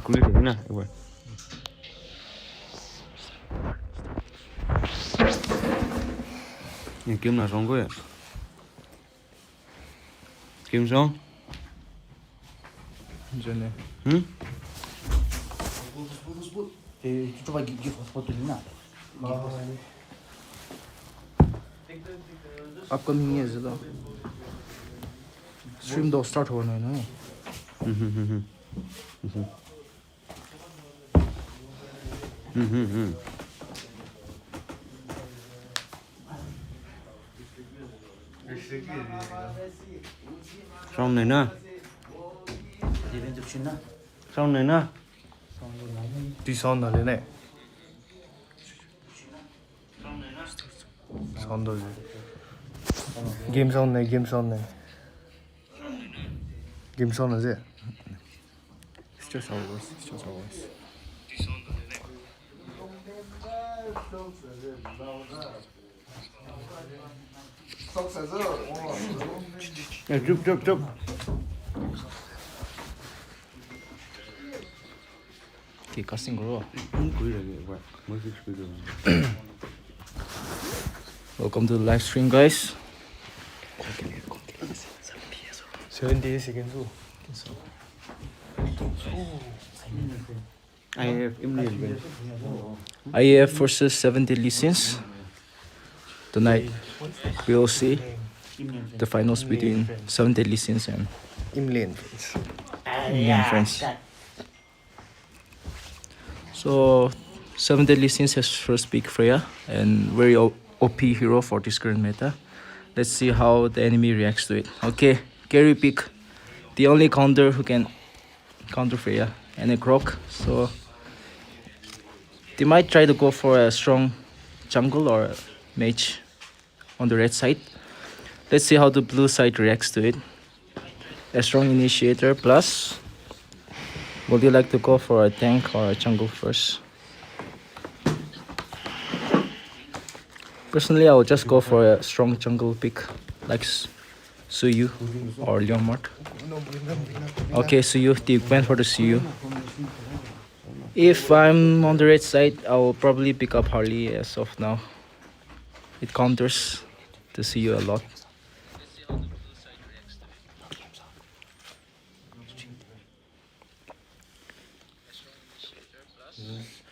굴리 되나 이거. Nhìn kiếm là xong rồi. Kiếm xong? 전에. Hử? thì chúng ta ghi phốt tính nào upcoming is the stream do start होने ना. Xong này nè. thì bên chụp chuyên đó Xong này nè. Đi sound 나네 네. sound rồi. Game sound này, game sound này. Game sound là gì? Still sound voice, still sound voice. Chụp. Okay, casting bro. Không quý là vậy. Mới fix video. Welcome to the live stream, guys. 70 seconds. IF im liền về. IAF versus 7 Deadly Sins. Tonight, we'll see the finals between 7 Deadly Sins and Imlian friends. So, 7 Deadly Sins has first pick Freya, and very OP hero for this current meta. Let's see how the enemy reacts to it. Okay, carry pick, the only counter who can counter Freya, and a Croc. So, they might try to go for a strong jungle or a mage on the red side. Let's see how the blue side reacts to it. A strong initiator plus. Would you like to go for a tank or a jungle first? Personally, I would just go for a strong jungle pick like Suyu or Leomart. Okay, Suyu, they went for the Suyu. If I'm on the red side, I will probably pick up Harley as of now. It counters the Suyu a lot.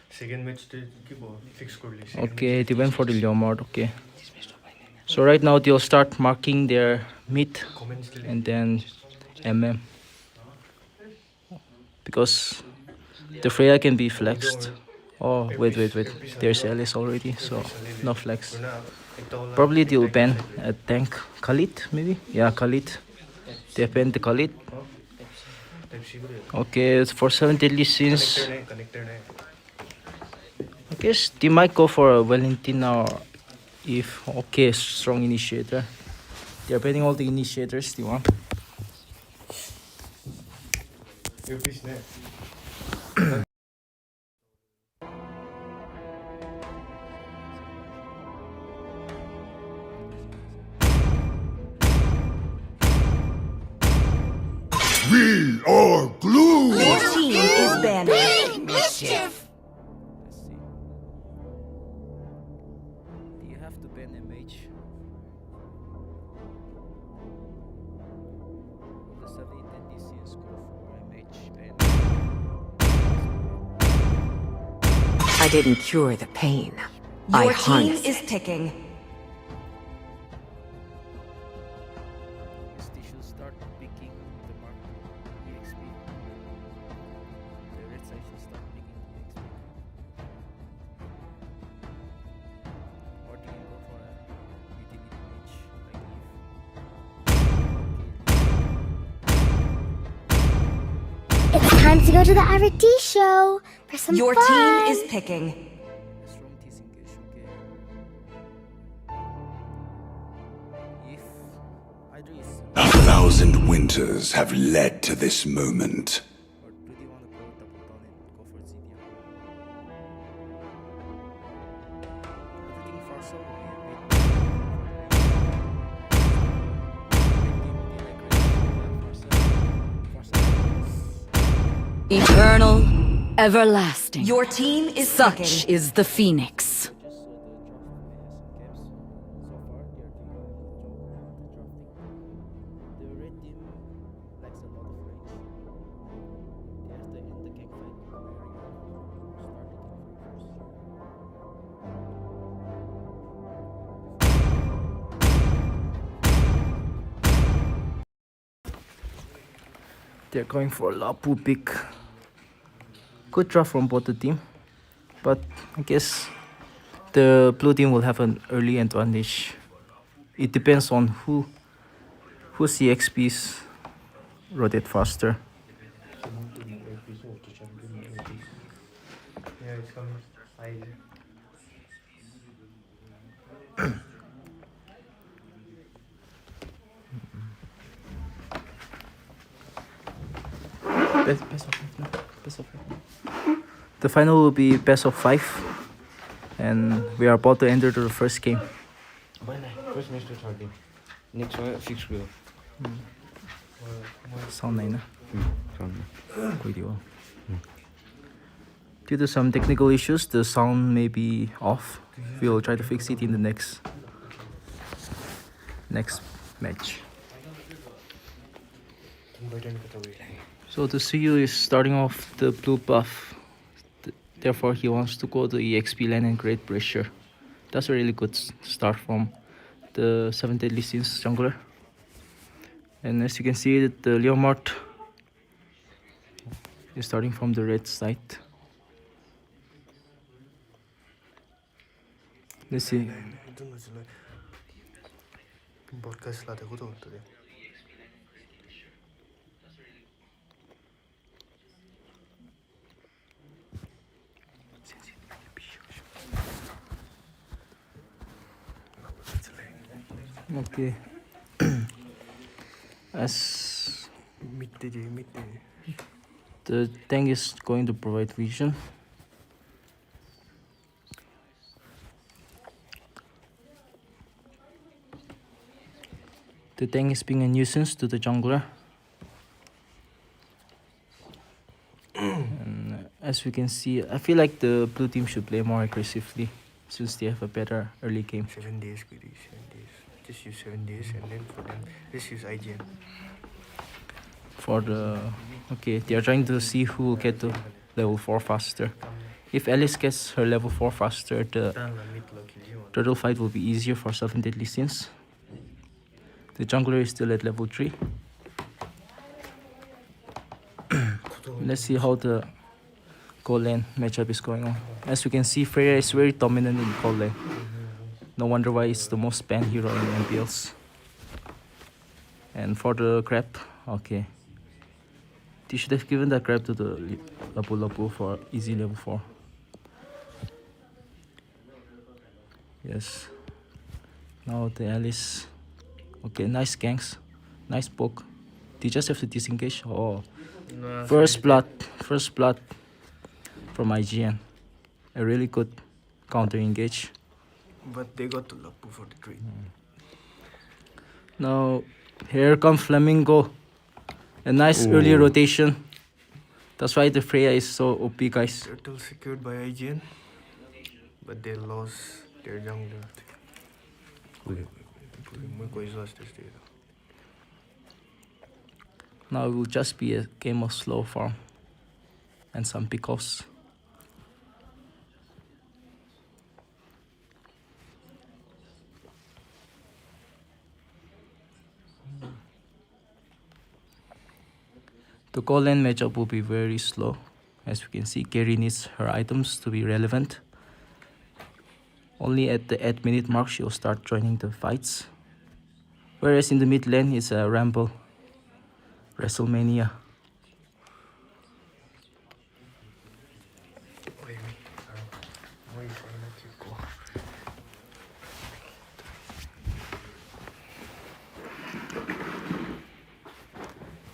Second match fix Okay, they went for the Leomord. Okay. So right now they'll start marking their mid and then MM. Because the Freya can be flexed. Oh, wait. There's Alice already, so no flex. Probably they'll ban a tank. Khalid, maybe? Yeah, Khalid. They banned the Khalid. Okay, for 7 Deadly Sins. I guess they might go for a Valentina or if okay, strong initiator. They're banning all the initiators they want. We are glue! Your team is banned. Let's Mischief! see. Do you have to ban a mage? The 7 Deadly Sins go for a mage ban. I didn't cure the pain. Your I team harnessed is it. picking. Yes, they should start picking the mark EXP. The red side should start picking EXP. Or they can go for a utility mage like It's time to go to the RD show for some Your fun. team is picking. a strong disengage, okay. If either is 1,000 winters have led to this moment. or do they want to go double down and go for Zidia? I think Farsa will be a bit Eternal, everlasting. Your team is Such is the Phoenix. They're going for a Lapu pick. Good draft from both the team, but I guess the blue team will have an early advantage. It depends on whose CXPs rotate faster. Yeah, it's coming. Best of five. The final will be best of 5, and we are about to enter the first game. First match to 30. Next one fixed go. Sound 9 na? Sound. Due to some technical issues, the sound may be off. We'll try to fix it in the next match. So the CU is starting off the blue buff. Therefore, he wants to go to EXP lane and create pressure. That's a really good start from the 7 Deadly Sins jungler. And as you can see, the Leomord is starting from the red side. Let's see. Okay. As the tank is going to provide vision. The tank is being a nuisance to the jungler. And as we can see, I feel like the blue team should play more aggressively since they have a better early game. 7 days, PD, 7 days. Just use 7 days and then for them, just use IGN. For the okay, they are trying to see who will get to level 4 faster. If Alice gets her level 4 faster, the turtle fight will be easier for 7 Deadly Sins. The jungler is still at level 3. Let's see how the gold lane matchup is going on. As you can see, Freya is very dominant in gold lane. No wonder why it's the most banned hero in MPLs. And for the grab, okay. They should have given that grab to the Lapu Lapu for easy level 4. Yes. Now the Alice. Okay, nice ganks. Nice poke. They just have to disengage. Oh. No, First blood from IGN. A really good counter engage. but they got to Lapu for the trade. Now here comes Flamingo. A nice early rotation. That's why the Freya is so OP, guys. Turtle secured by IGN, but they lost their jungler. Now it will just be a game of slow farm and some pickles. The gold lane matchup will be very slow. As you can see, Carry needs her items to be relevant. Only at the 8 minute mark she'll start joining the fights. Whereas in the mid lane it's a ramble. WrestleMania.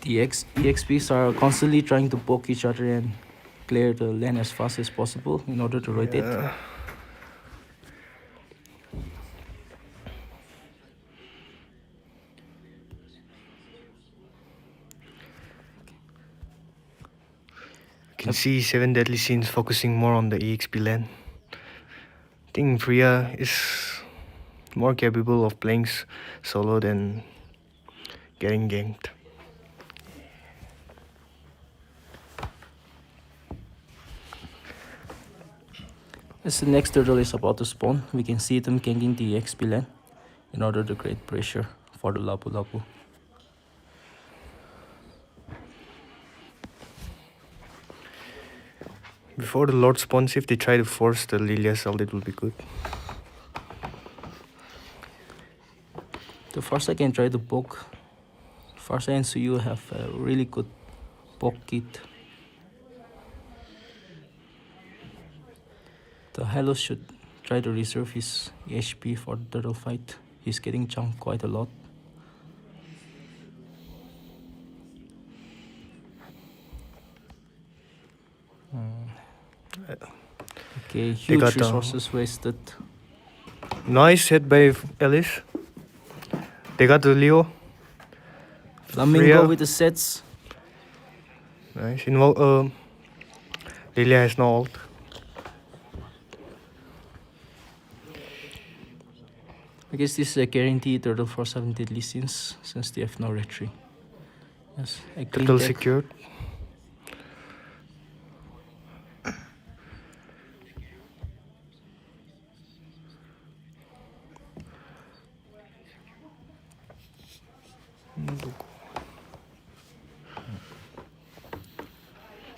The EXPs are constantly trying to poke each other and clear the lane as fast as possible in order to rotate. can see 7 Deadly Sins focusing more on the EXP lane. I think Freya is more capable of playing solo than getting ganked. As the next turtle is about to spawn, we can see them ganking the EXP lane in order to create pressure for the Lapu Lapu. Before the Lord spawns, if they try to force the Lilia Salt, it will be good. The Farsa can try to poke. Farsa and Suyu have a really good poke kit. The Hello should try to reserve his HP for the turtle fight. He's getting chunked quite a lot. Okay, huge got, resources wasted. Nice hit by Alice. They got the Leo. Flamingo Freya. with the sets. Nice. Lilia has no ult. I guess this is a guaranteed turtle for 7 Deadly Sins since they have no retry. Yes, a clean Turtle deck. secured.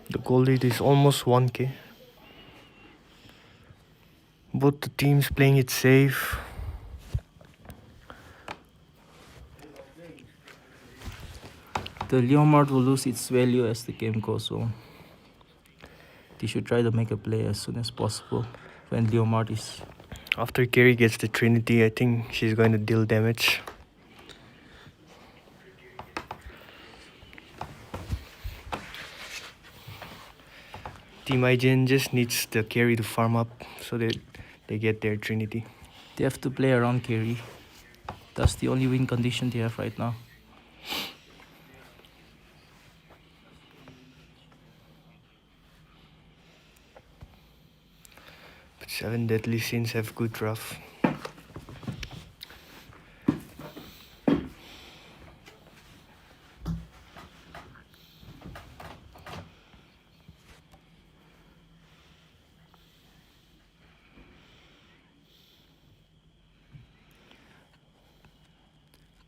The goal lead is almost 1k. Both the teams playing it safe. The Leomard will lose its value as the game goes on. They should try to make a play as soon as possible when Leomard is... After Carrie gets the Trinity, I think she's going to deal damage. Team IGN just needs the carry to farm up so that they get their Trinity. They have to play around carry. That's the only win condition they have right now. But 7 Deadly Sins have good rough.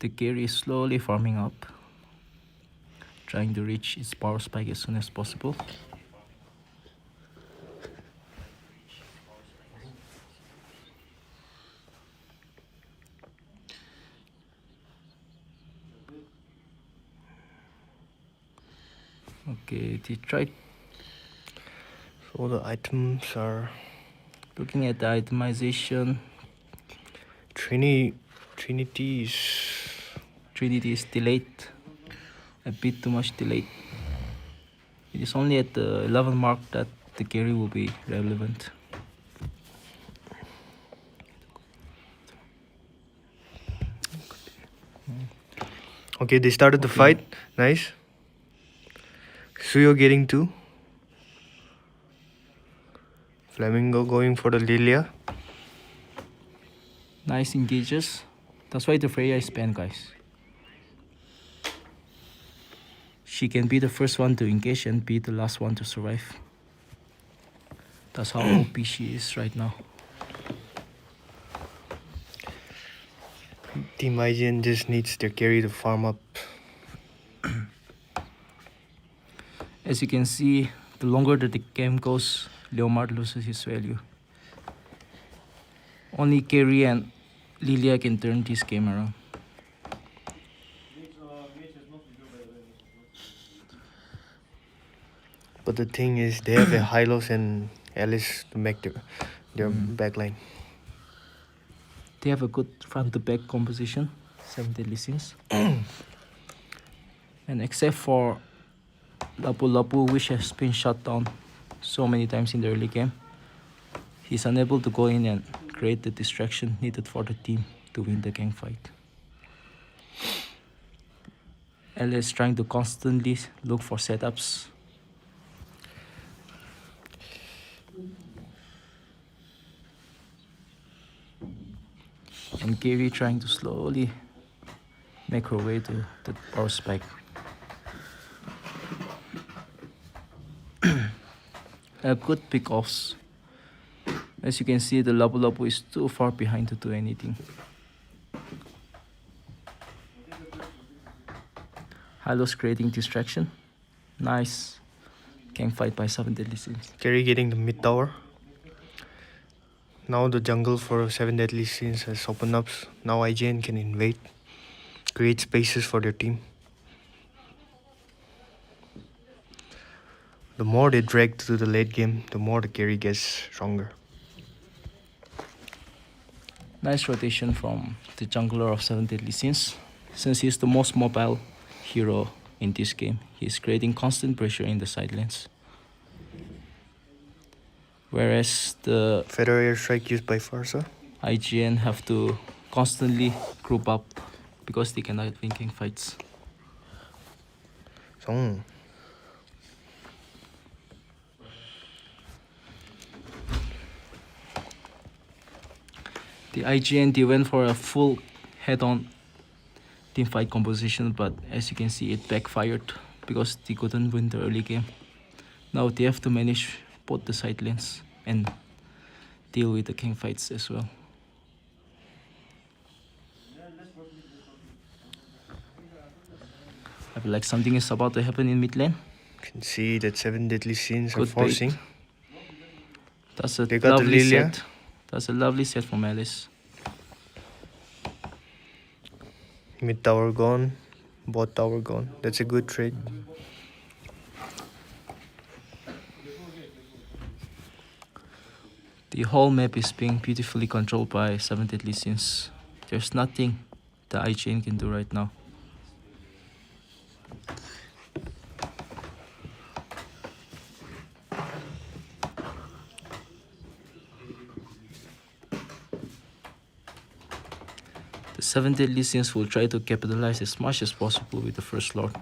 The carry is slowly farming up, trying to reach its power spike as soon as possible. Okay, they tried So the items are looking at the itemization. Trinity is Trinity is delayed, a bit too much delayed. It is only at the 11 mark that the carry will be relevant. okay. They started the fight. Nice. Suyo getting 2. Flamingo going for the Lilia. Nice engages. That's why the Freya is banned, guys. She can be the first one to engage and be the last one to survive. That's how OP she is right now. Team IGN just needs their carry to farm up. As you can see, the longer that the game goes, Leomard loses his value. Only Carrie and Lilia can turn this game around. But the thing is, they have a Hylos and Alice to make their backline. They have a good front-to-back composition, 7 Deadly Sins. And except for Lapu Lapu, which has been shut down so many times in the early game, he's unable to go in and create the distraction needed for the team to win the gang fight. Alice is trying to constantly look for setups. And Gary trying to slowly make her way to the power spike. Good pickoffs. As you can see, the Labu Labu is too far behind to do anything. Hylos creating distraction. Nice gang fight by 7 Deadly Sins. Carry getting the mid tower. Now the jungle for 7 Deadly Sins has opened up. Now IGN can invade, create spaces for their team. The more they drag to the late game, the more the carry gets stronger. Nice rotation from the jungler of 7 Deadly Sins. Since he's the most mobile hero in this game, he's creating constant pressure in the side lanes. Whereas the Feather airstrike used by Farsa. IGN have to constantly group up because they cannot win king fights. So, the IGN, they went for a full head-on teamfight composition, but as you can see, it backfired because they couldn't win the early game. Now they have to manage both the side lanes and deal with the king fights as well. I feel like something is about to happen in mid lane. you can see that 7 Deadly Sins are Good forcing. bait. That's a They got the lovely Lilia. set. That's a lovely set from Alice. Mid tower gone, bot tower gone. That's a good trade. The whole map is being beautifully controlled by 7 Deadly Sins. There's nothing the IGN can do right now. The 7 Deadly Sins will try to capitalize as much as possible with the First Lord.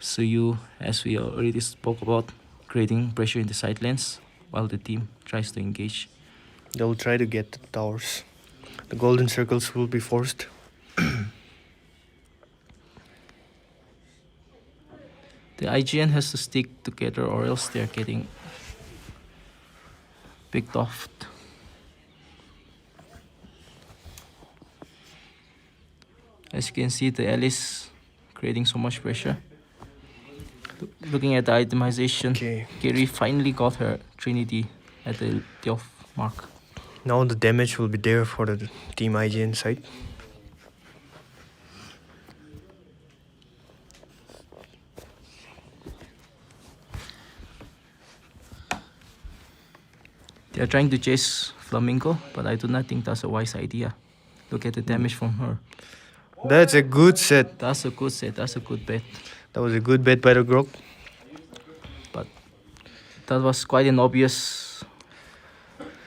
Suyu, as we already spoke about, creating pressure in the side lanes while the team tries to engage. They'll try to get the towers. The golden circles will be forced. The IGN has to stick together or else they're getting picked off. As you can see, the Alice creating so much pressure. Looking at the itemization, Okay. Kiri finally got her Trinity at the off mark. Now the damage will be there for the team IGN side. They are trying to chase Flamingo, but I do not think that's a wise idea. Look at the damage from her. That's a good set. That's a good set, that's a good bet. That was a good bet by the Grok. But that was quite an obvious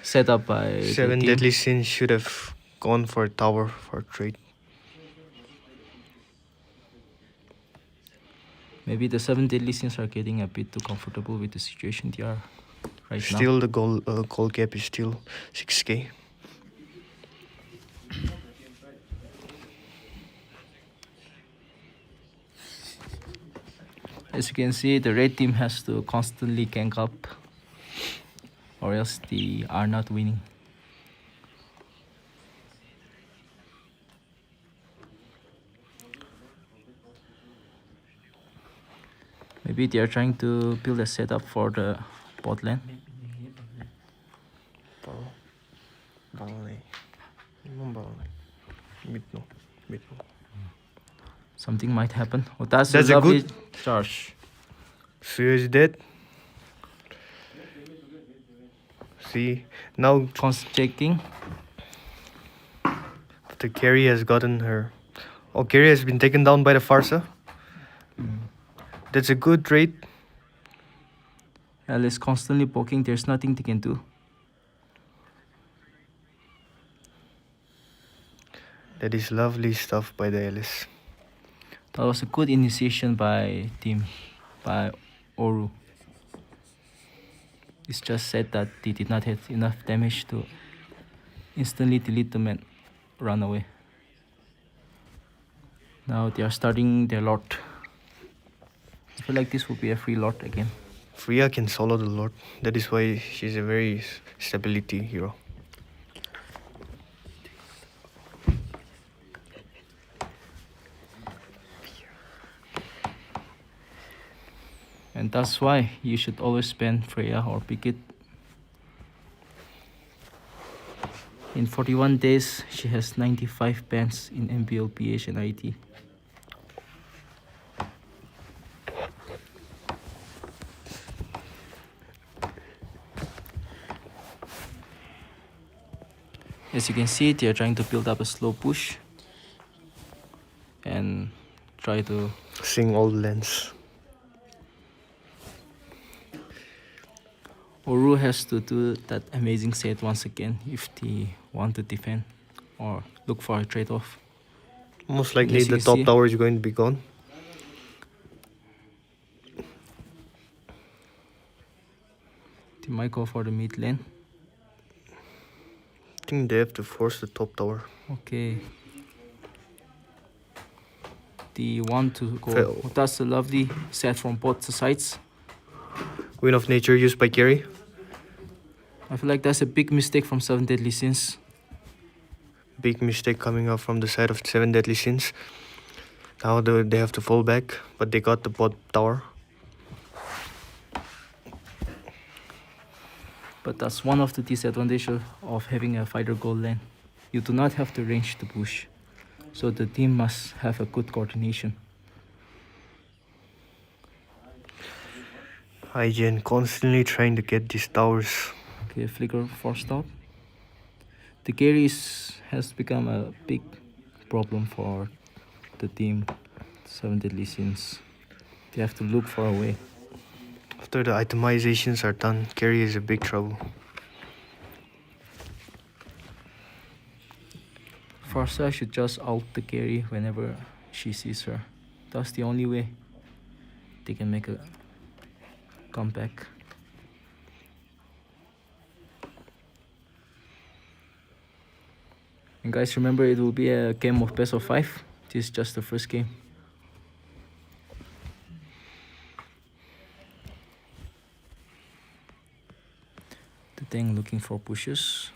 setup by 7 the team. Deadly Sins should have gone for a tower for trade. Maybe the 7 Deadly Sins are getting a bit too comfortable with the situation they are right now. Still, the goal cap is still 6k. As you can see, the red team has to constantly gank up or else they are not winning. Maybe they are trying to build a setup for the bot lane. Something might happen. Oh, that's That's a a lovely good- charge. Suya is dead. See, now Checking. the carry has gotten her. Oh, carry has been taken down by the Farsa. That's a good trade. Alice constantly poking. There's nothing they can do. That is lovely stuff by the Alice. That was a good initiation by Oru. It's just said that they did not have enough damage to instantly delete the man, run away. Now they are starting their lot. I feel like this will be a free lot again. Freya can solo the Lord. That is why she's a very stability hero. And that's why you should always spend Freya or pick it. In 41 days, she has 95 bans in MPL, PH and IT. As you can see, they are trying to build up a slow push and try to Sing all lands. Oru has to do that amazing set once again if they want to defend or look for a trade-off. Most likely As you the can top see. tower is going to be gone. They might go for the mid lane. I think they have to force the top tower. Okay. They want to go. Fail. That's a lovely set from both sides. Wind of Nature used by Carry. I feel like that's a big mistake from 7 Deadly Sins. Big mistake coming up from the side of 7 Deadly Sins. Now they have to fall back, but they got the bot tower. But that's one of the disadvantages of having a fighter goal lane. You do not have the range to push. So the team must have a good coordination. IGN constantly trying to get these towers. Okay, flicker forced out. The carry has become a big problem for the team. 7 Deadly Sins. They have to look for a way. After the itemizations are done, Carry is a big trouble. Farsa should just out the carry whenever she sees her. That's the only way they can make a comeback. And guys, remember it will be a game of best of 5. This is just the first game. The thing looking for pushes.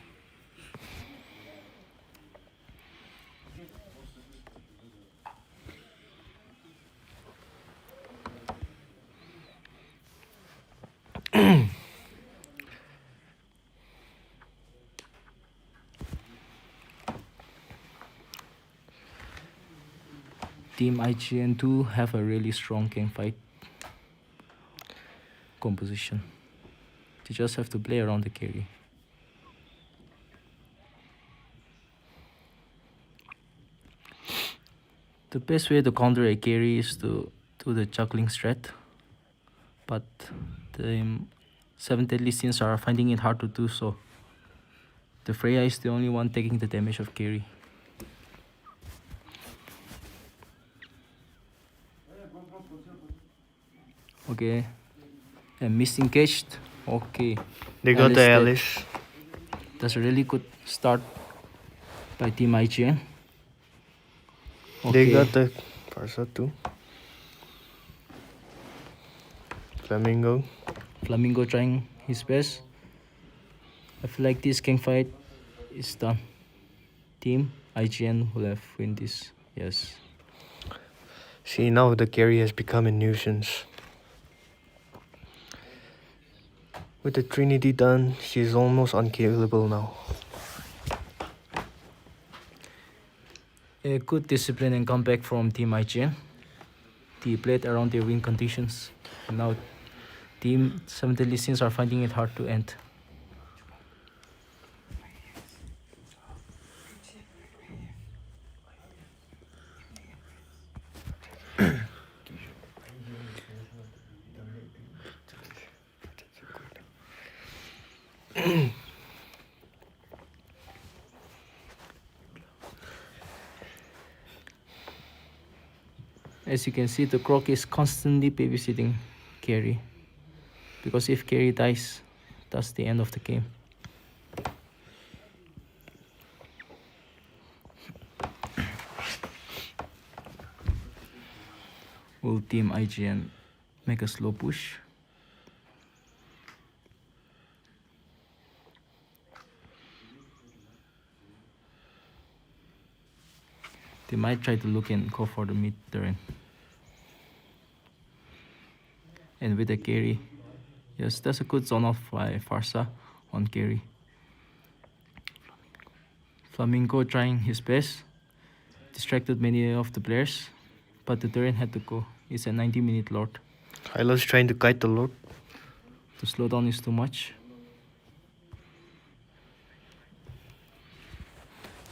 Team IGN2 have a really strong game fight composition. You just have to play around the carry. The best way to counter a carry is to do the juggling strat. But the 7 Deadly Sins are finding it hard to do so. The Freya is the only one taking the damage of carry. Okay. And misengaged. Okay. They got the dead. Alice. That's a really good start by Team IGN. They got the Farsa too. Flamingo. Flamingo trying his best. I feel like this gang fight is done. Team IGN will have win this. Yes. See, now the carry has become a nuisance. With the Trinity done, she's almost unkillable now. A good discipline and comeback from Team IGN. They played around their win conditions. And now Team 7 Deadly Sins are finding it hard to end. As you can see, the Croc is constantly babysitting carry. Because if carry dies, that's the end of the game. Will Team IGN make a slow push? They might try to look and go for the mid turn. And with the carry, yes, that's a good zone off by Farsa on carry. Flamingo trying his best, distracted many of the players, but the turn had to go. It's a 90-minute lord. Hylos trying to kite the Lord. The slowdown is too much.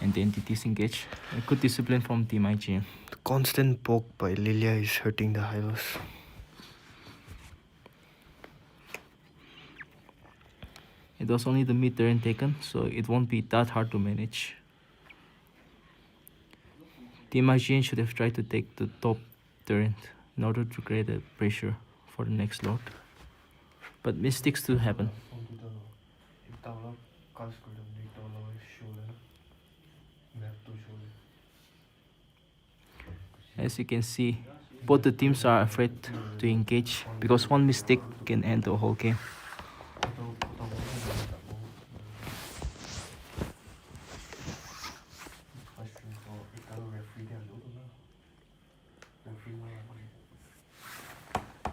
And the entities engage. A good discipline from Team IGN. The constant poke by Lilia is hurting the Hylos. It was only the mid turn taken, so it won't be that hard to manage. Team IGN should have tried to take the top turn in order to create a pressure for the next lord. But mistakes do happen. As you can see, both the teams are afraid to engage because one mistake can end the whole game.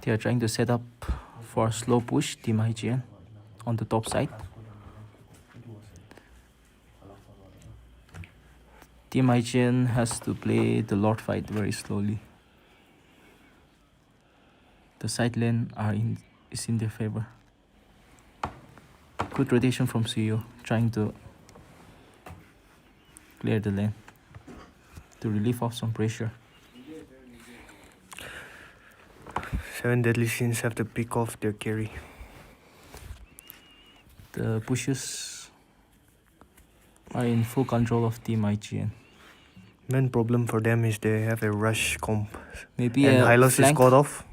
They are trying to set up for a slow push, Team IGN, on the top side. Team IGN has to play the Lord fight very slowly. The side lane is in their favor. Good rotation from CEO, trying to clear the lane to relieve off some pressure. 7 deadly sins have to pick off their carry. The pushes are in full control of Team IGN. Main problem for them is they have a rush comp. Maybe And a Hylos is flank. caught off.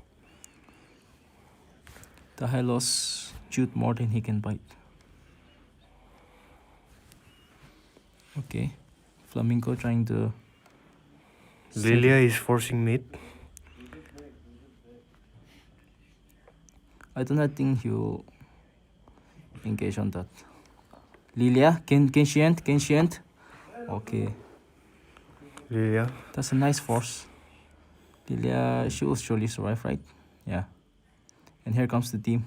The Hylos shoot more than he can bite. Okay, Flamingo trying to... Lilia is forcing mid. I do not think he'll engage on that. Lilia, can she end? Can she end? Okay, Lilia. that's a nice force. Lilia, she will surely survive, right? Yeah. And here comes the team.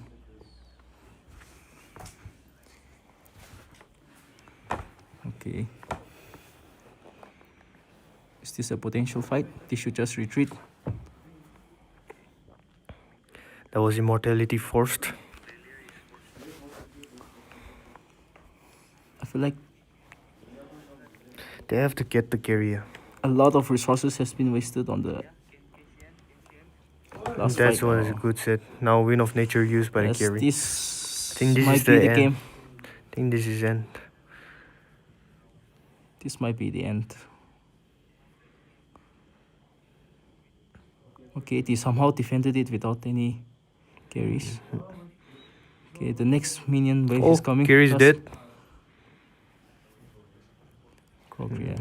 Okay. Is this a potential fight? They should just retreat. That was immortality forced. I feel like They have to get the carrier. a lot of resources has been wasted on the last That's fight. what is a good set. Now Wind of Nature used by the Yes, carry. this I think this might is be the the end. game. I think this is end. This might be the end. Okay, they somehow defended it without any carries. Okay, the next minion wave is coming. Carry's Plus- dead. Croc, yeah.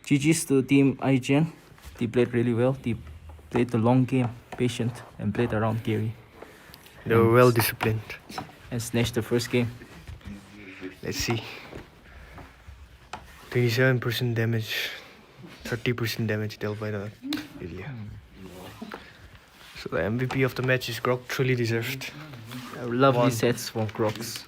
GG's to Team IGN. They played really well. They played the long game, patient, and played around carry. They were well disciplined. And snatched the first game. Let's see. 27% damage, 30% damage dealt by the Lilia. So the MVP of the match is Grok, truly deserved. Lovely One. sets from Crocs.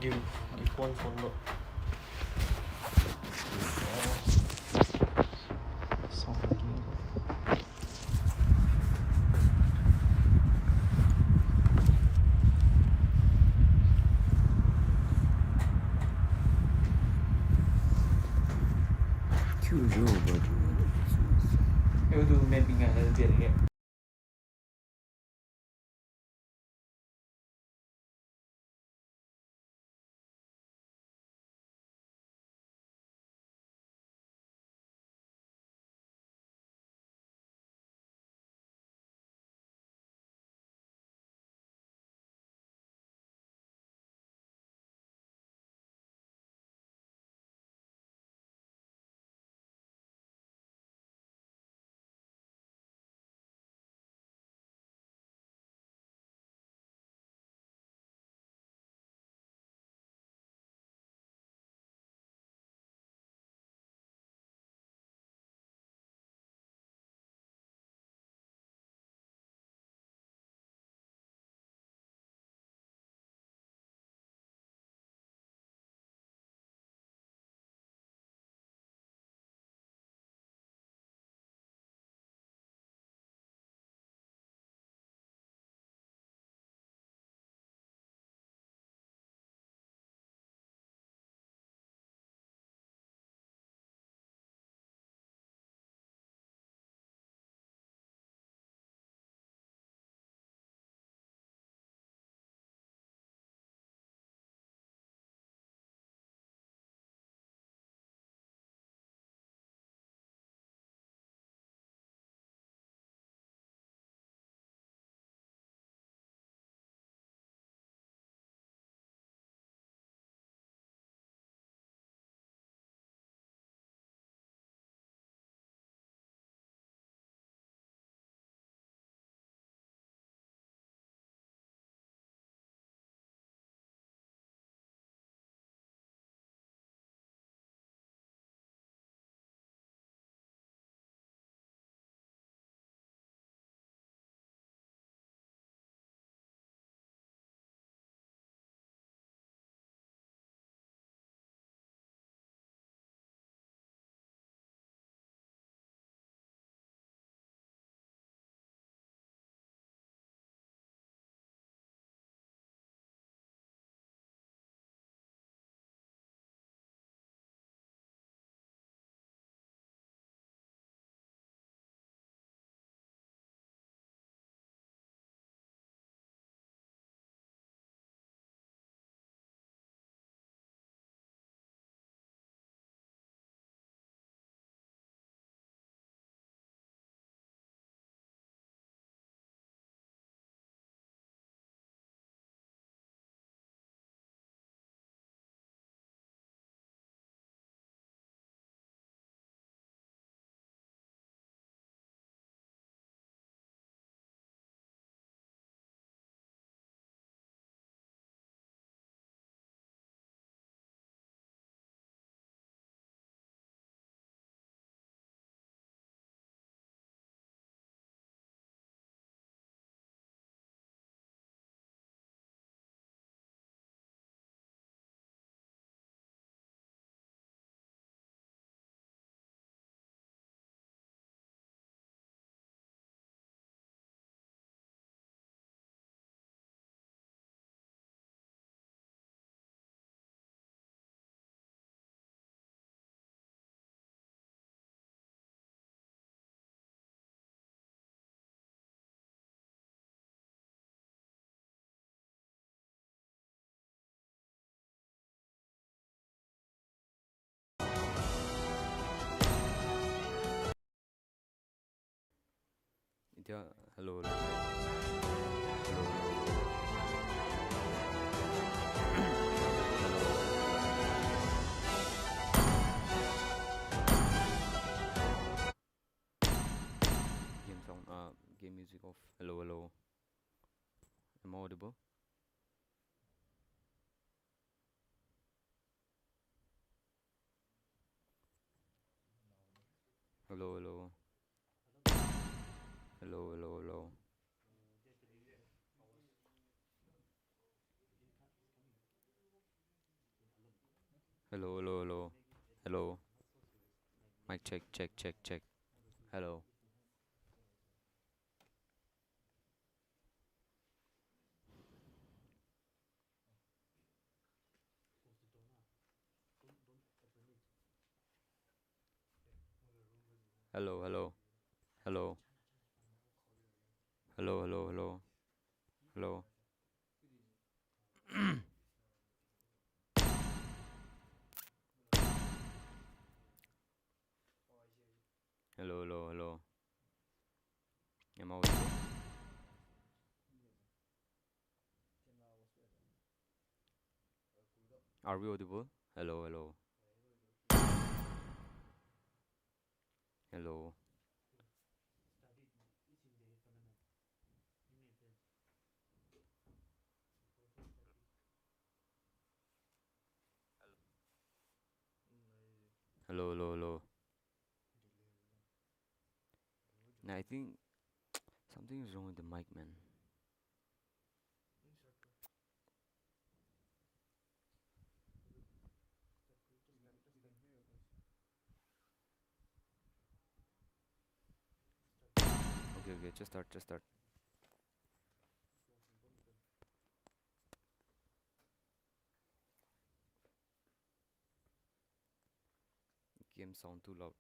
Give one for no. Yêu thương bên bên ngài là tiền Nitya, hello, hello. Hello, game sound, game music off. Hello, hello. Am I audible? Hello, hello. Hello, hello, hello. Hello, hello, hello. Hello. Mic check, check, check, check. Hello. Hello, hello. Hello. Hello, hello, hello. Hello. Hello, hello, hello. Am I audible? Are we audible? Hello, hello. Hello. Hello, hello, hello. Nah, I think something is wrong with the mic, man. Okay, okay, just start, just start. Game sound too loud.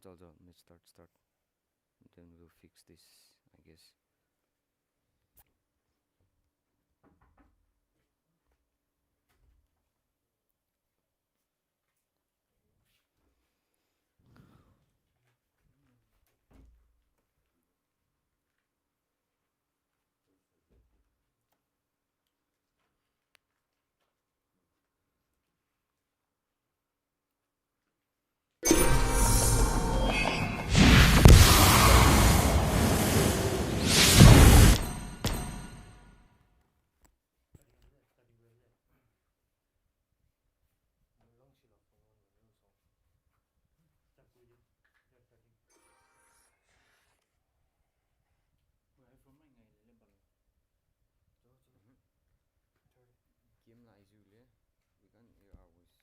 Jal, let's start. Then we'll fix this, I guess. Game lah is usually. We can hear our voice.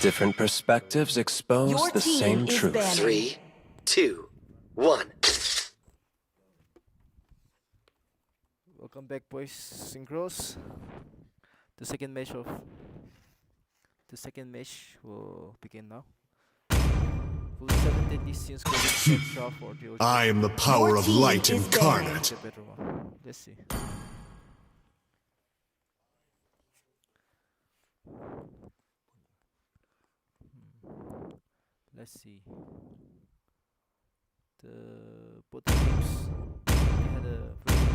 Different perspectives expose Your the team same is truth. banning. 3, 2, 1. Welcome back, boys. Synchros. The second match will begin now. Full 7 deadly sins for the I am the power of light incarnate. the better one. Let's see. Let's see. Both teams they had a pretty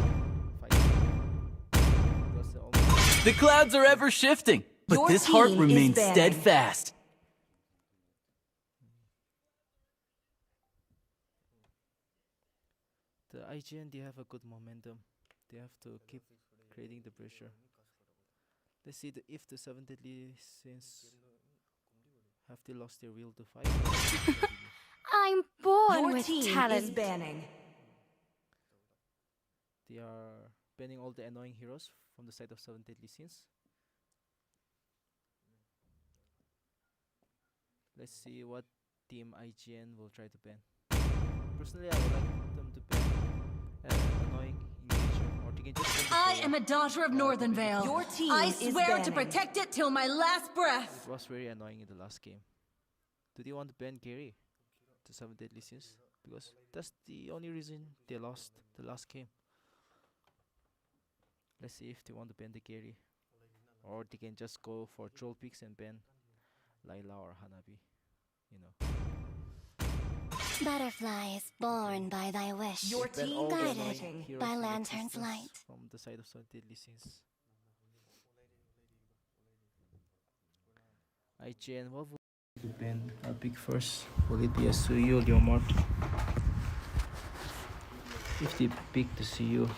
fight. It was almost The clouds are ever shifting, but Your this heart team is remains banning. steadfast. the IGN. They have a good momentum. They have to keep creating the pressure. Let's see if the 7 deadly sins have they lost their will to fight. I'm born Your with team is talent. banning. They are banning all the annoying heroes from the side of 7 deadly sins. Let's see what team IGN will try to ban. Personally, I would like them to ban annoying engager, or they can just ban the I Freya. am a daughter of Northern Vale. Your team I is swear to banning. protect it till my last breath. It was very annoying in the last game. Do they want to ban Gary to 7 deadly sins? Because that's the only reason they lost the last game. Let's see if they want to ban the Gary or they can just go for troll picks and ban Layla or Hanabi, you know. Butterfly is born by thy wish, Your Ban team all the is annoying switching. heroes by in lantern's existence light. from the side of Sun Deadly Sins. IGN, what would you ban? I'll pick first. Will it be a Suyu or Leomart? If they pick the Suyu,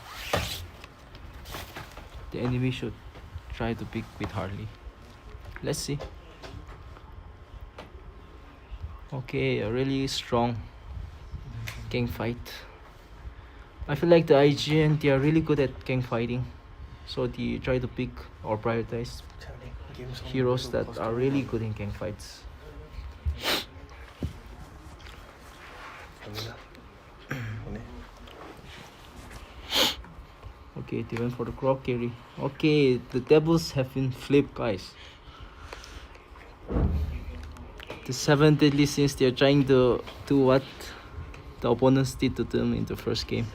the enemy should try to pick with Harley. Let's see. Okay, a really strong gang fight. I feel like the IGN, they are really good at gang fighting. So they try to pick or prioritize heroes that are really good in gang fights. Okay, they went for the Croc carry. Okay, the Devils have been flipped, guys. The 7 deadly sins, they are trying to do what the opponents did to them in the first game.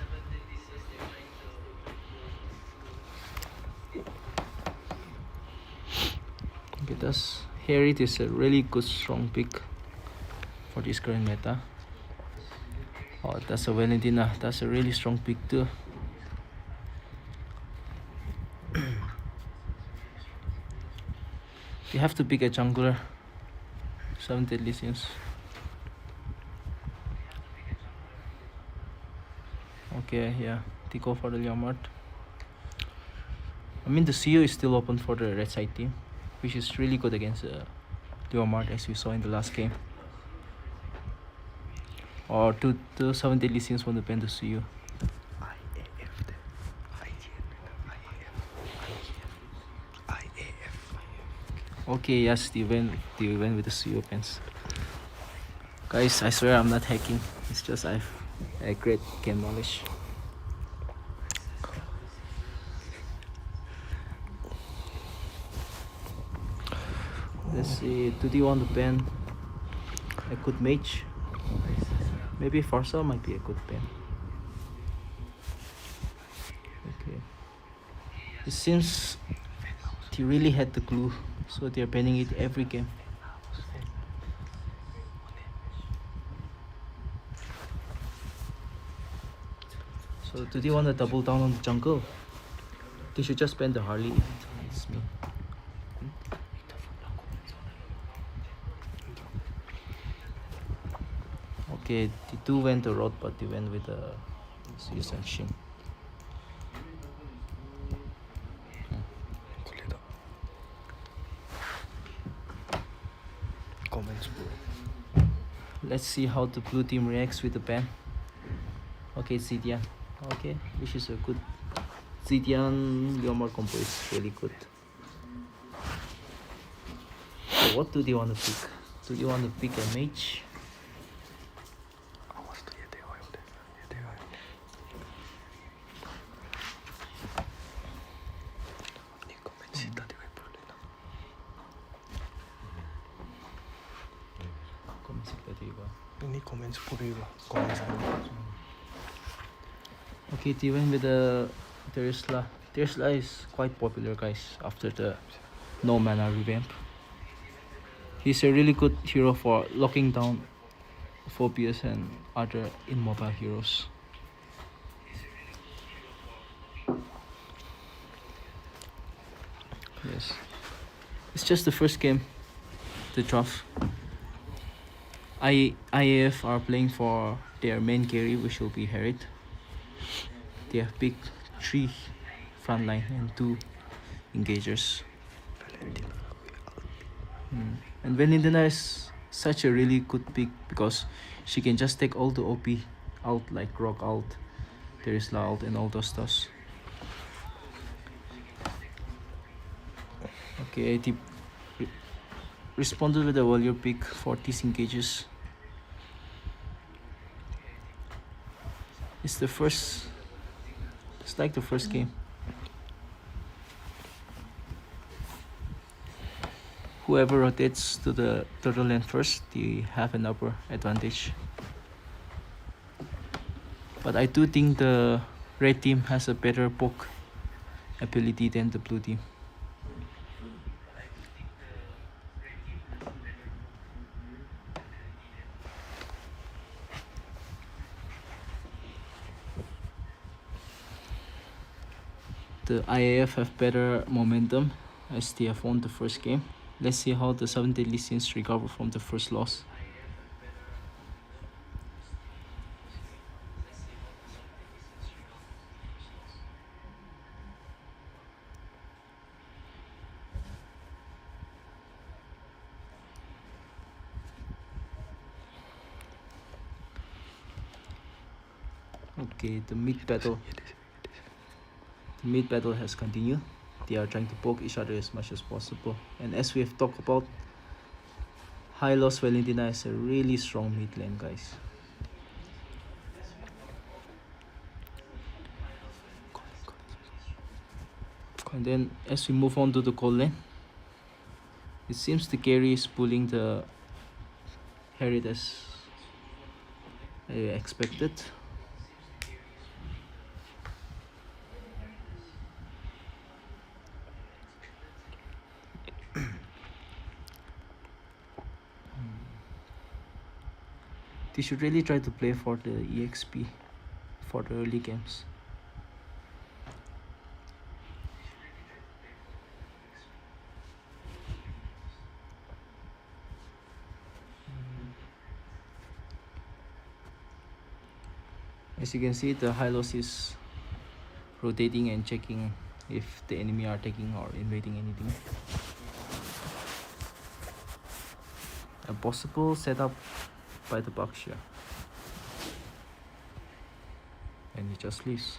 Okay, thus Harriet is a really good strong pick for this current meta. Oh, that's a Valentina. That's a really strong pick too. You have to pick a jungler. 7 deadly sins. Okay, yeah, they go for the Leomart. I mean, the CEO is still open for the red side team, which is really good against Leomart, as we saw in the last game. Or to 7 deadly sins when the ban the CEO. Okay, yes, they went with the CEO pens. Guys, I swear I'm not hacking. It's just I've a great game knowledge. Let's see, do they want to ban a good mage? Maybe Farsa might be a good ban. Okay. It seems they really had the clue, so they're banning it every game. So do they want to double down on the jungle? They should just ban the Harley. It's me. Okay, they do went the road, but they went with the Susan Shin. Let's see how the blue team reacts with the ban. Okay, Zidian. Okay, which is a good Zidian Leomar combo is really good. So what do they want to pick? Do they want to pick a mage? Okay, they went with the Terisla. Terisla is quite popular, guys, after the no mana revamp. He's a really good hero for locking down Phobias and other in MOBA heroes. Yes, it's just the first game, the draft. IAF are playing for their main carry, which will be Harriet. They have picked 3 frontline and 2 engagers. And Valentina is such a really good pick because she can just take all the OP out, like Rock alt, Terisla alt, and all those stuffs. Okay, they responded with a warrior pick for these engages. It's like the first game. Whoever rotates to the turtle land first, they have an upper advantage. But I do think the red team has a better poke ability than the blue team. The IAF have better momentum as they have won the first game. Let's see how the 7 Deadly Sins recover from the first loss. Okay, the mid battle has continued. They are trying to poke each other as much as possible. And as we have talked about, Hylos Valentina is a really strong mid lane, guys. And then as we move on to the cold lane, it seems the carry is pulling the Harriet as expected. They should really try to play for the EXP for the early games. As you can see, the Hylos is rotating and checking if the enemy are taking or invading anything. A possible setup by the Bakshia. And he just leaves.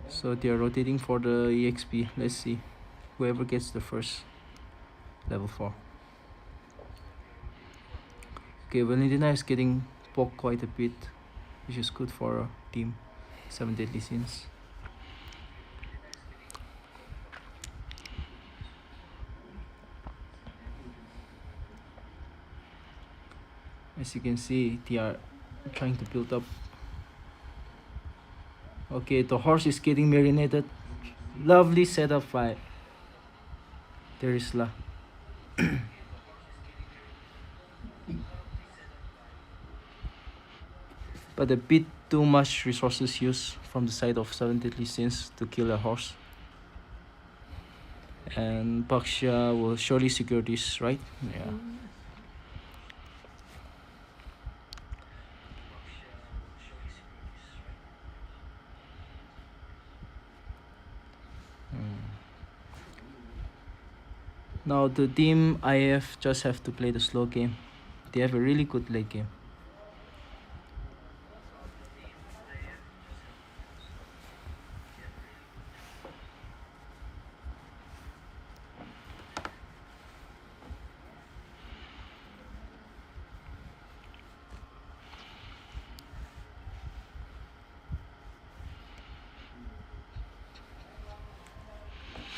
So they are rotating for the EXP. Let's see whoever gets the first level 4. Okay, Valentina is getting poked quite a bit, which is good for team 7 Deadly Sins. As you can see, they are trying to build up. Okay, the horse is getting marinated. Lovely setup by Terisla. But a bit too much resources used from the side of 7 Deadly Sins to kill a horse. And Bakshia will surely secure this, right? Yeah. Now the team IF just have to play the slow game. They have a really good late game.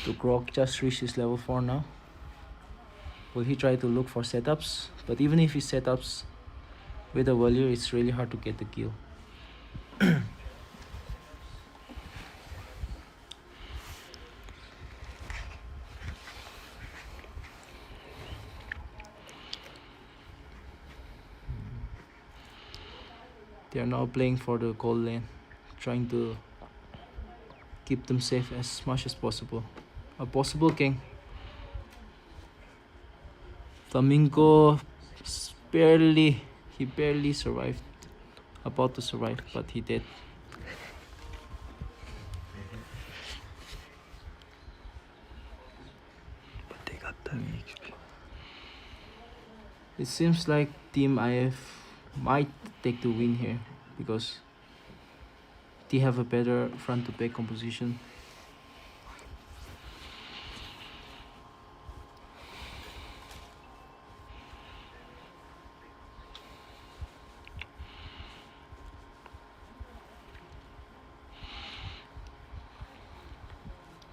The Grog just reached his level 4 now. Will he try to look for setups? But even if he setups with a Valier, it's really hard to get the kill. They are now playing for the gold lane, trying to keep them safe as much as possible. A possible gank. Flamingo barely survived. About to survive, but he did. But they got the XP. It seems like Team IF might take the win here because they have a better front to back composition.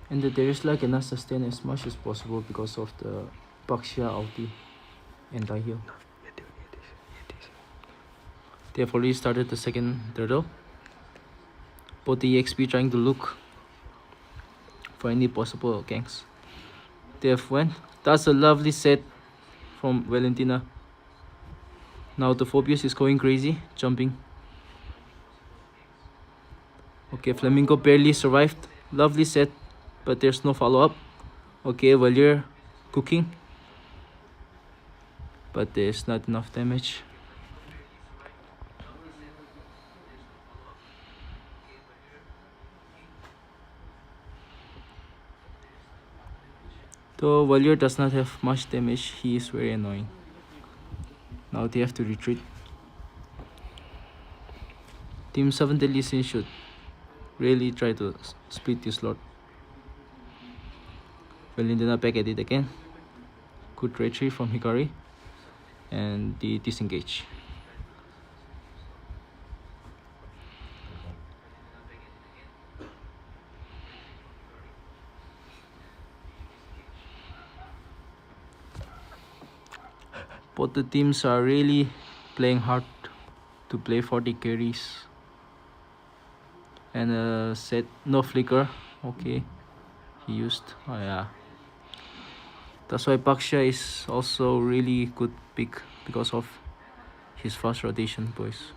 And the Terisla cannot sustain as much as possible because of the Bakshia ulti and die heal. They have already started the second turtle. Both the EXP trying to look for any possible ganks. TF1. That's a lovely set from Valentina. Now the Phobius is going crazy, jumping. Okay, Flamingo barely survived. Lovely set, but there's no follow-up. Okay, Valier cooking, but there's not enough damage. Though Valier does not have much damage, he is very annoying. Now they have to retreat. Team 7 Deadly Sins should really try to split this slot. Valentina back at it again. Good retreat from Hikari. And the disengage. Both the teams are really playing hard to play for the carries. And set no flicker. Okay, he used. Oh yeah. That's why Baksha is also really good pick because of his fast rotation, boys.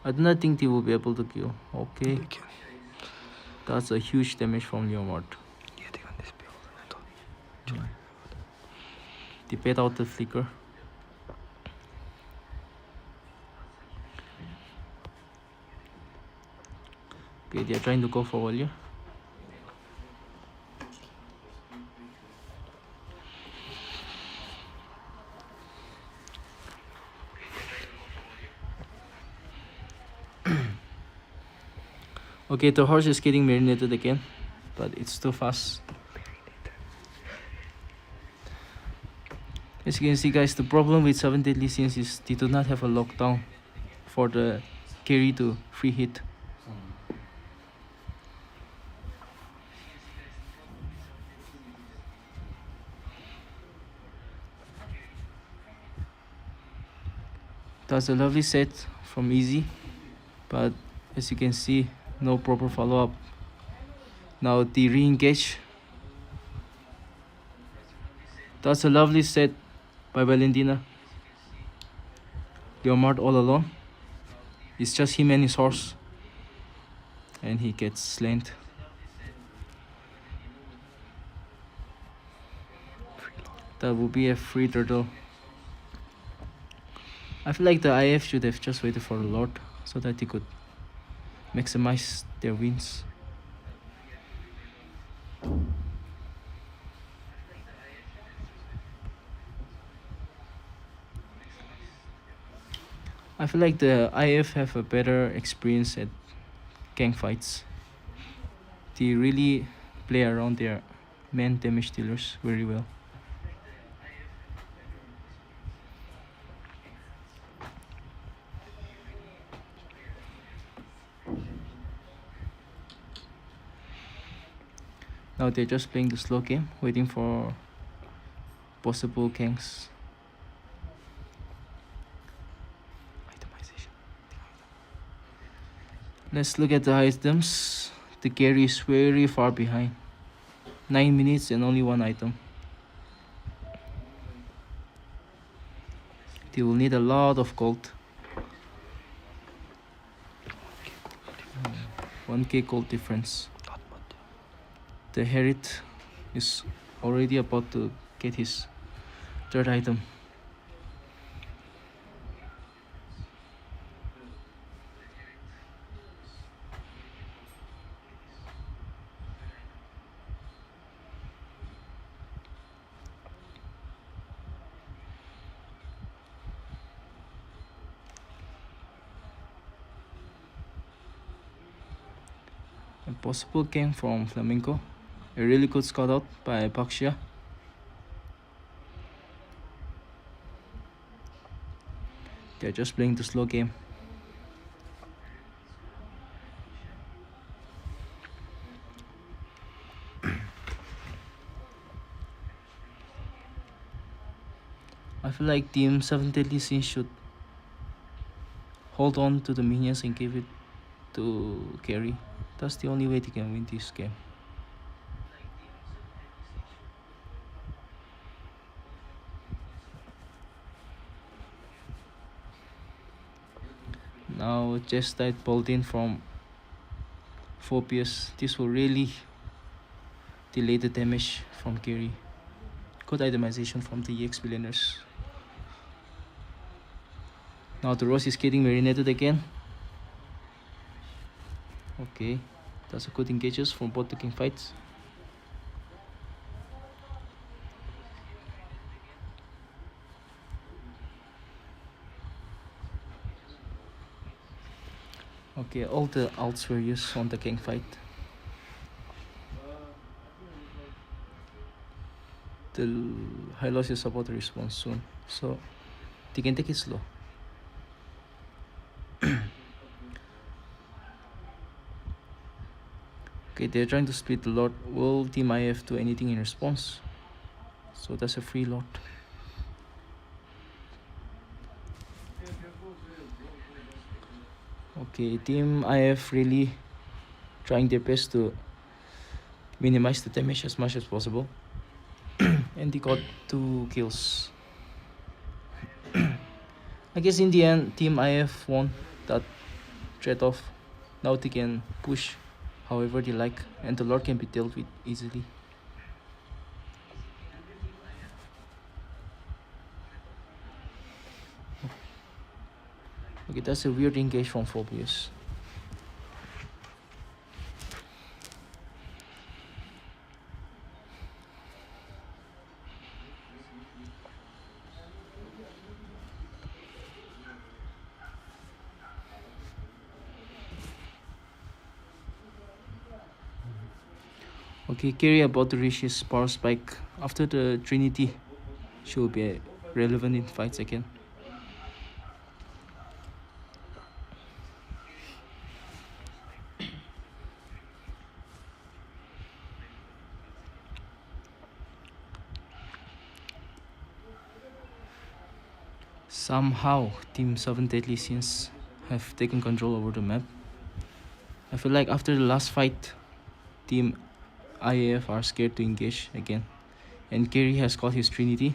I do not think they will be able to kill. Okay. That's a huge damage from Leomord. They paid out the flicker. Okay, they are trying to go for Valier. Okay, the horse is getting marinated again, but it's too fast. As you can see, guys, the problem with 7 Deadly Sins is they do not have a lockdown for the carry to free hit. That's a lovely set from Easy, but as you can see, no proper follow-up. Now the re-engage. That's a lovely set by Valentina. Leomard all alone. It's just him and his horse. And he gets slain. That would be a free turtle. I feel like the IF should have just waited for the Lord so that he could maximize their wins. I feel like the IF have a better experience at gang fights. They really play around their main damage dealers very well. Now they're just playing the slow game, waiting for possible ganks. Let's look at the items. The carry is very far behind. 9 minutes and only one item. They will need a lot of gold. 1k gold difference. The Herit is already about to get his third item. A possible game from Flamenco. A really good scout out by Baxia. They're just playing the slow game. I feel like Team 7 Deadly Sins should hold on to the minions and give it to carry. That's the only way they can win this game. Now just died pulled in from Phobius. This will really delay the damage from Gary. Good itemization from the EX billionaires. Now the Rose is getting marinated again. Okay, that's a good engages from both the king fights. Okay, all the ults were used on the king fight. The Hylos is about to respawn soon, so they can take it slow. Okay, they're trying to split the Lord. Will Team IF do anything in response? So that's a free Lord. Okay, Team IF really trying their best to minimize the damage as much as possible. And they got 2 kills. I guess in the end, Team IF won that trade-off. Now they can push however they like, and the Lord can be dealt with easily. Okay, that's a weird engage from Phobius. Okay, Carry about to reach his power spike. After the Trinity, she will be relevant in fights again. Somehow, Team 7 Deadly Sins have taken control over the map. I feel like after the last fight, Team IAF are scared to engage again. And Kerry has got his Trinity.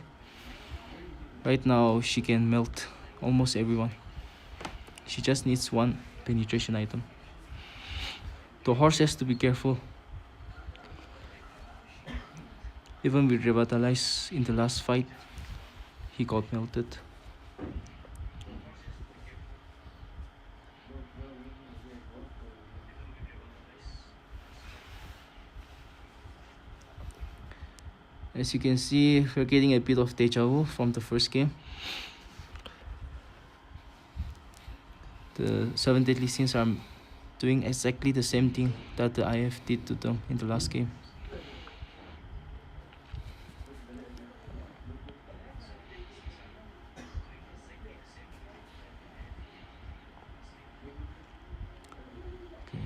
Right now, she can melt almost everyone. She just needs one penetration item. The horse has to be careful. Even with Revitalize in the last fight, he got melted. As you can see, we're getting a bit of deja vu from the first game. The 7 Deadly Sins are doing exactly the same thing that the IF did to them in the last game. Okay.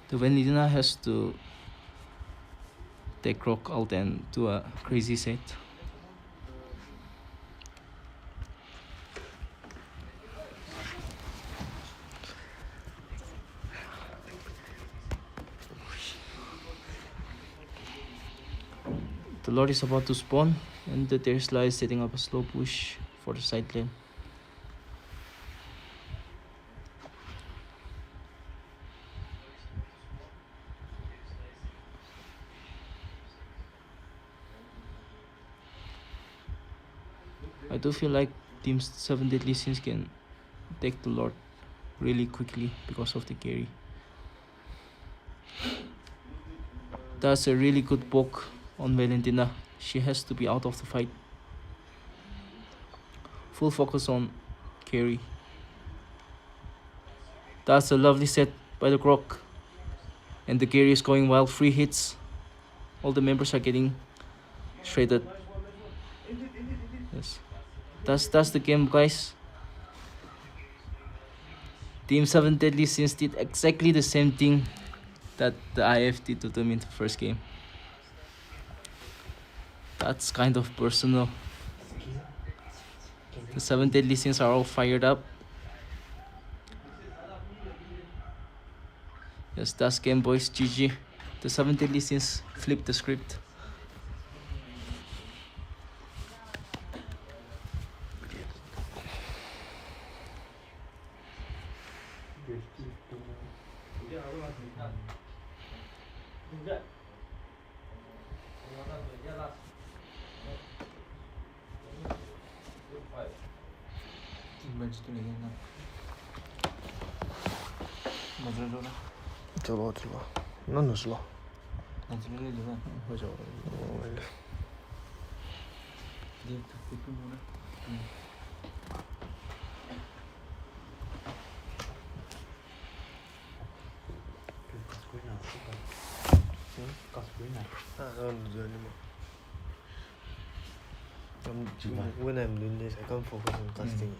The Vanillina has to take rock out and do a crazy set. The Lord is about to spawn, and the Tesla is setting up a slow push for the side lane. I do feel like Team 7 Deadly Sins can take the Lord really quickly because of the carry. That's a really good poke on Valentina. She has to be out of the fight. Full focus on carry. That's a lovely set by the Croc. And the carry is going wild. Free hits. All the members are getting shredded. Yes. That's the game, guys. Team 7 Deadly Sins did exactly the same thing that the IF did to them in the first game. That's kind of personal. The 7 Deadly Sins are all fired up. Yes, that's game, boys. GG. The 7 deadly sins flipped the script. चलो चलो ना नस्लो When I'm doing this, I can't focus on casting.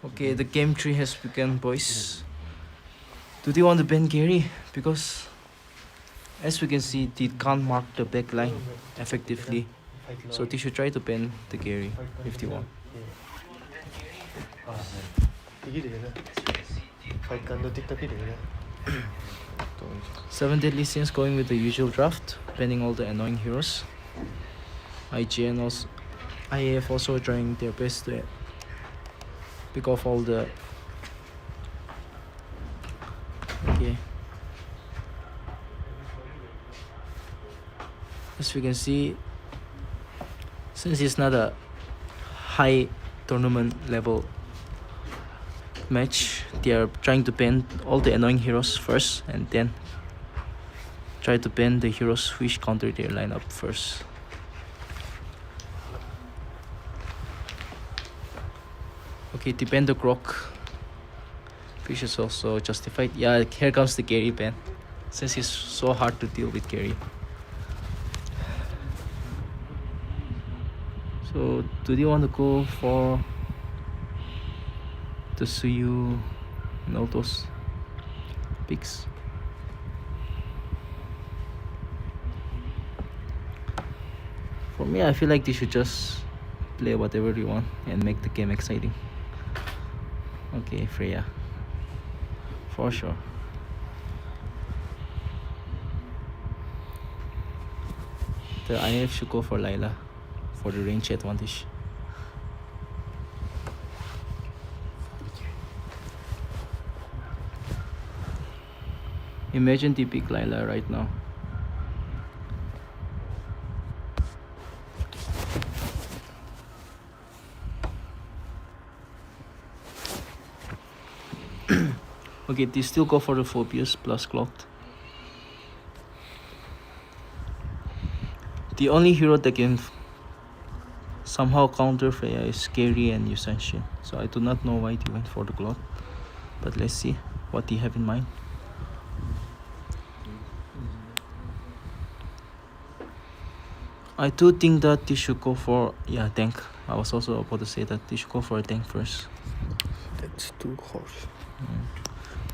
Okay, the game tree has begun, boys. Do they want to ban Gary? Because as we can see, they can't mark the back line effectively. So they should try to ban the Gary if they want. 7 deadly sins going with the usual draft, banning all the annoying heroes. IGN also, IAF also trying their best to pick off all the. Okay. As we can see, since it's not a high tournament level match, they are trying to ban all the annoying heroes first and then try to ban the heroes which counter their lineup first. Okay, they ban the Grok, which is also justified. Yeah, here comes the Gary ban, since it's so hard to deal with Gary. So, do they want to go for the Suyu and all those picks? For me, I feel like they should just play whatever they want and make the game exciting. Okay, Freya. For sure. The IF should go for Layla for the range advantage. Imagine they pick Layla right now. Okay, they still go for the Phobius plus Clocked. The only hero that can somehow counter Freya is Scary and Yusanshin. So I do not know why they went for the Clock. But let's see what they have in mind. I do think that they should go for tank. I was also about to say that they should go for a tank first. That's too harsh.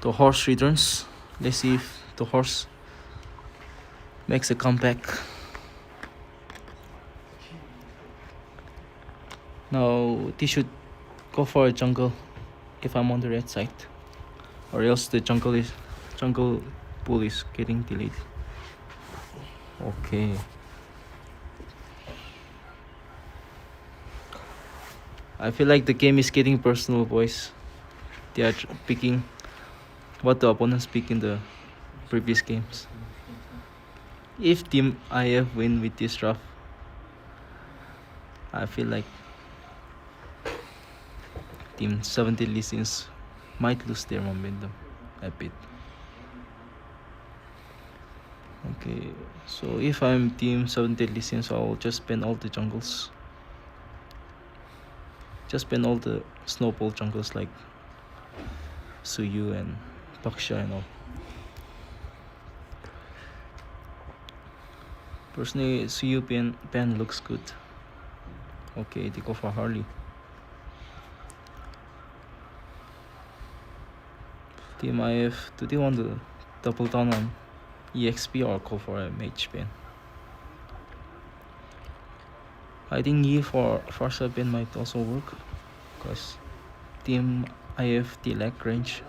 The horse returns. Let's see if the horse makes a comeback. Now they should go for a jungle if I'm on the red side, or else the jungle pool is getting delayed. Okay. I feel like the game is getting personal, boys. They are picking what the opponents pick in the previous games. If Team IF win with this draft, Team 70 Listings might lose their momentum a bit. Okay, so if I'm Team 70 Listings, I'll just ban all the jungles. Just ban all the snowball jungles like Suyu and Baksha and all. Personally, Suyu ban looks good. Okay, they go for Harley. Team IF, do they want to double down on EXP or go for a mage ban? I think E for Farsa ban might also work, because Team IF they lack range.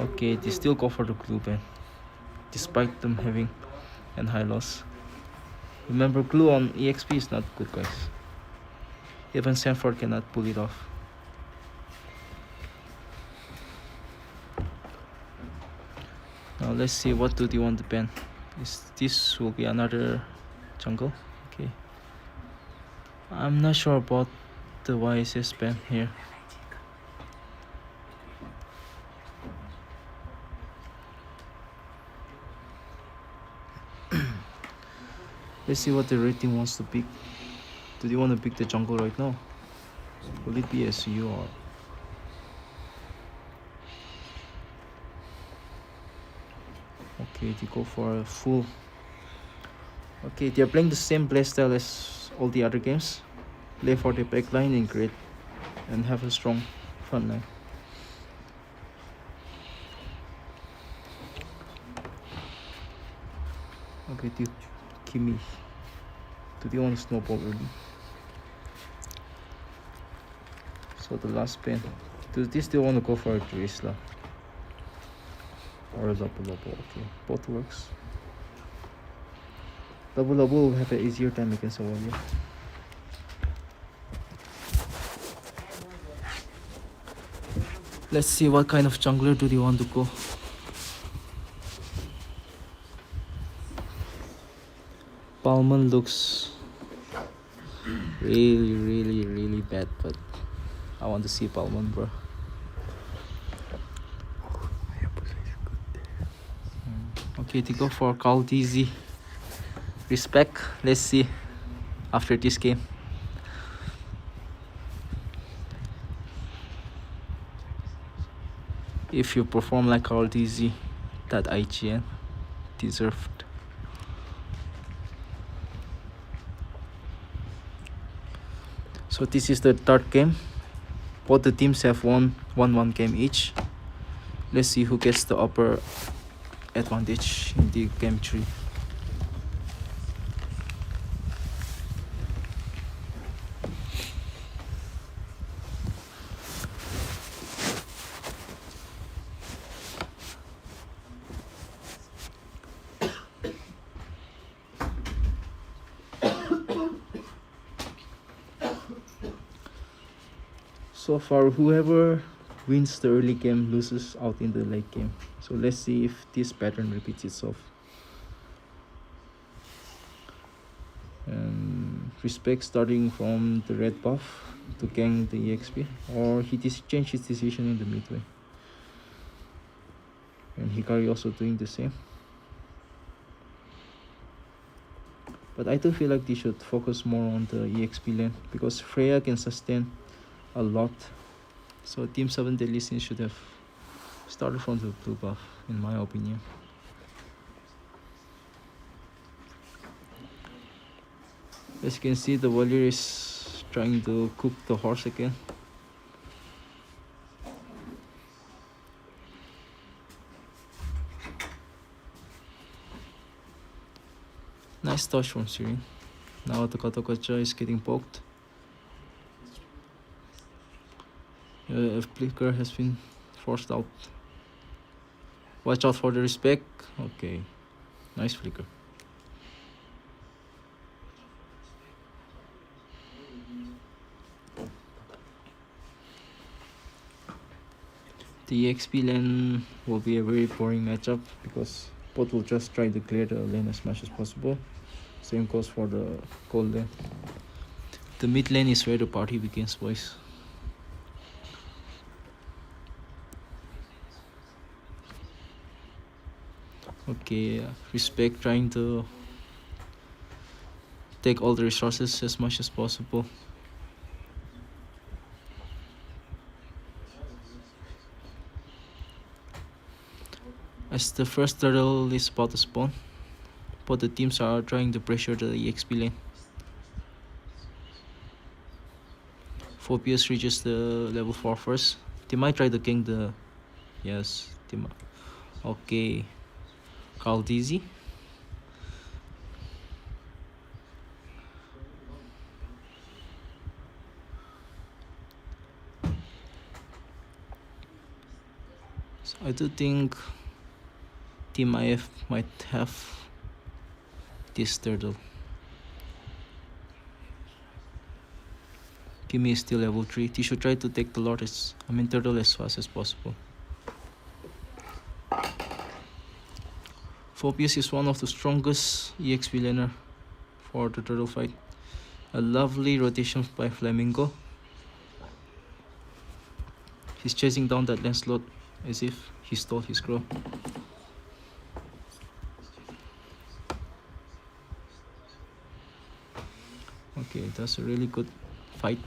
Okay, they still go for the glue ban, despite them having an high loss. Remember, glue on EXP is not good, guys. Even Sanford cannot pull it off. Now let's see, what do they want to ban? This will be another jungle. Okay, I'm not sure about the YSS ban here. Let's see what the red team wants to pick. Do they want to pick the jungle right now? Will it be SU or... Okay, they go for a full... Okay, they're playing the same playstyle as all the other games. Play for the backline in grid and have a strong front line. Okay, Kimi. Do they want to snowball early? So the last ban. Do they still want to go for a Drisla? Or a double? Okay, both works. Double will have an easier time against a warrior. Let's see what kind of jungler do they want to go. Palman looks really bad, but I want to see Palman, bro. Okay, they go for Carl DZ. Respect. Let's see after this game. If you perform like Carl DZ, that IGN deserved. So this is the third game. Both the teams have won 1-1 game each. Let's see who gets the upper advantage in the game 3. So far, whoever wins the early game loses out in the late game. So let's see if this pattern repeats itself. And Respect starting from the red buff to gang the EXP, or he changed his decision in the midway. And Hikari also doing the same. But I do feel like they should focus more on the EXP lane, because Freya can sustain a lot. So Team 7 Deadly Sins should have started from the blue buff, in my opinion. As you can see, the warrior is trying to cook the horse again. Nice touch from Sirin. Now the Katokacha is getting poked. A flicker has been forced out. Watch out for the Respect. Okay, nice flicker. The EXP lane will be a very boring matchup, because both will just try to clear the lane as much as possible. Same goes for the gold lane. The mid lane is where the party begins, boys. Okay, Respect trying to take all the resources as much as possible. As the first turtle is about to spawn, both the teams are trying to pressure the EXP lane. Phobius reaches the level 4 first. They might try to gank the... Yes, they might. Okay. Carl Dizzy. So I do think Team IF might have this turtle. Kimi is still level 3. They should try to take the Lord turtle as fast as possible. Phobius is one of the strongest EXP laner for the turtle fight. A lovely rotation by Flamingo. He's chasing down that Lancelot as if he stole his crow. Okay, that's a really good fight.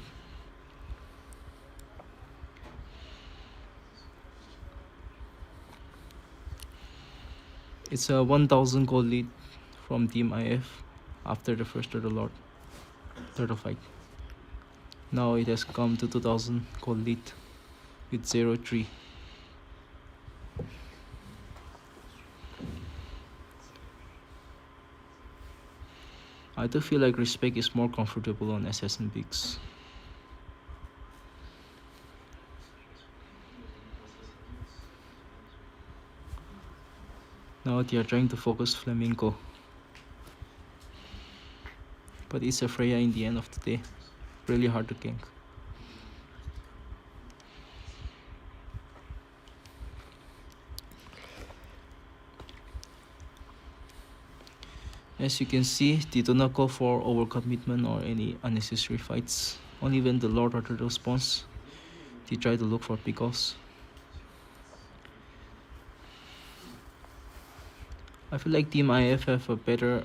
It's a 1000 gold lead from Team IF after the first turtle fight. Now it has come to 2000 gold lead with 0-3. I do feel like Respect is more comfortable on Assassin picks. Now they are trying to focus Flamingo. But it's a Freya in the end of the day. Really hard to gank. As you can see, they do not go for overcommitment or any unnecessary fights. Only when the Lord or Turtle spawns, they try to look for pickoffs. I feel like Team IF have a better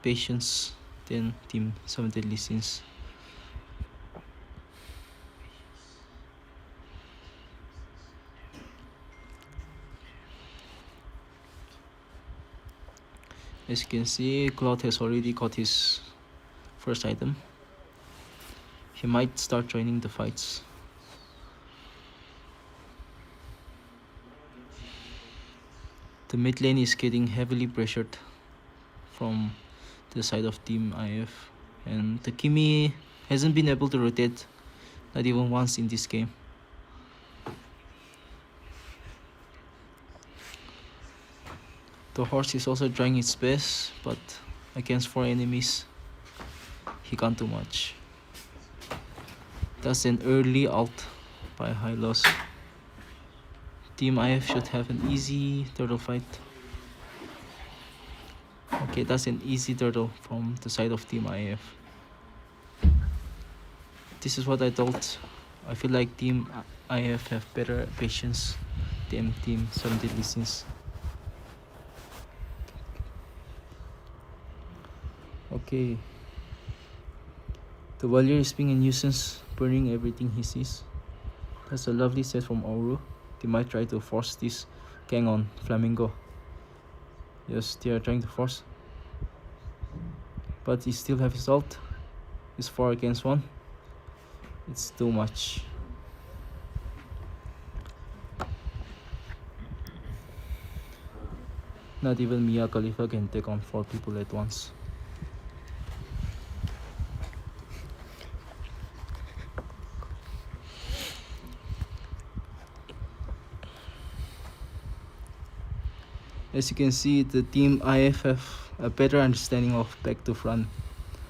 patience than Team 7 Deadly Sins. As you can see, Cloud has already got his first item. He might start joining the fights. The mid lane is getting heavily pressured from the side of Team IF, and the Kimi hasn't been able to rotate not even once in this game. The horse is also trying its best, but against 4 enemies, he can't do much. That's an early ult by Hylos. Team IF should have an easy turtle fight. Okay, that's an easy turtle from the side of Team IF. This is what I thought. I feel like Team IF have better patience than Team 7 Deadly Sins. Okay. The Valier is being a nuisance, burning everything he sees. That's a lovely set from Auru. They might try to force this gang on Flamingo. Yes, they are trying to force. But he still have his ult. It's 4 against 1. It's too much. Not even Mia Khalifa can take on 4 people at once. As you can see, the Team IF have a better understanding of back to front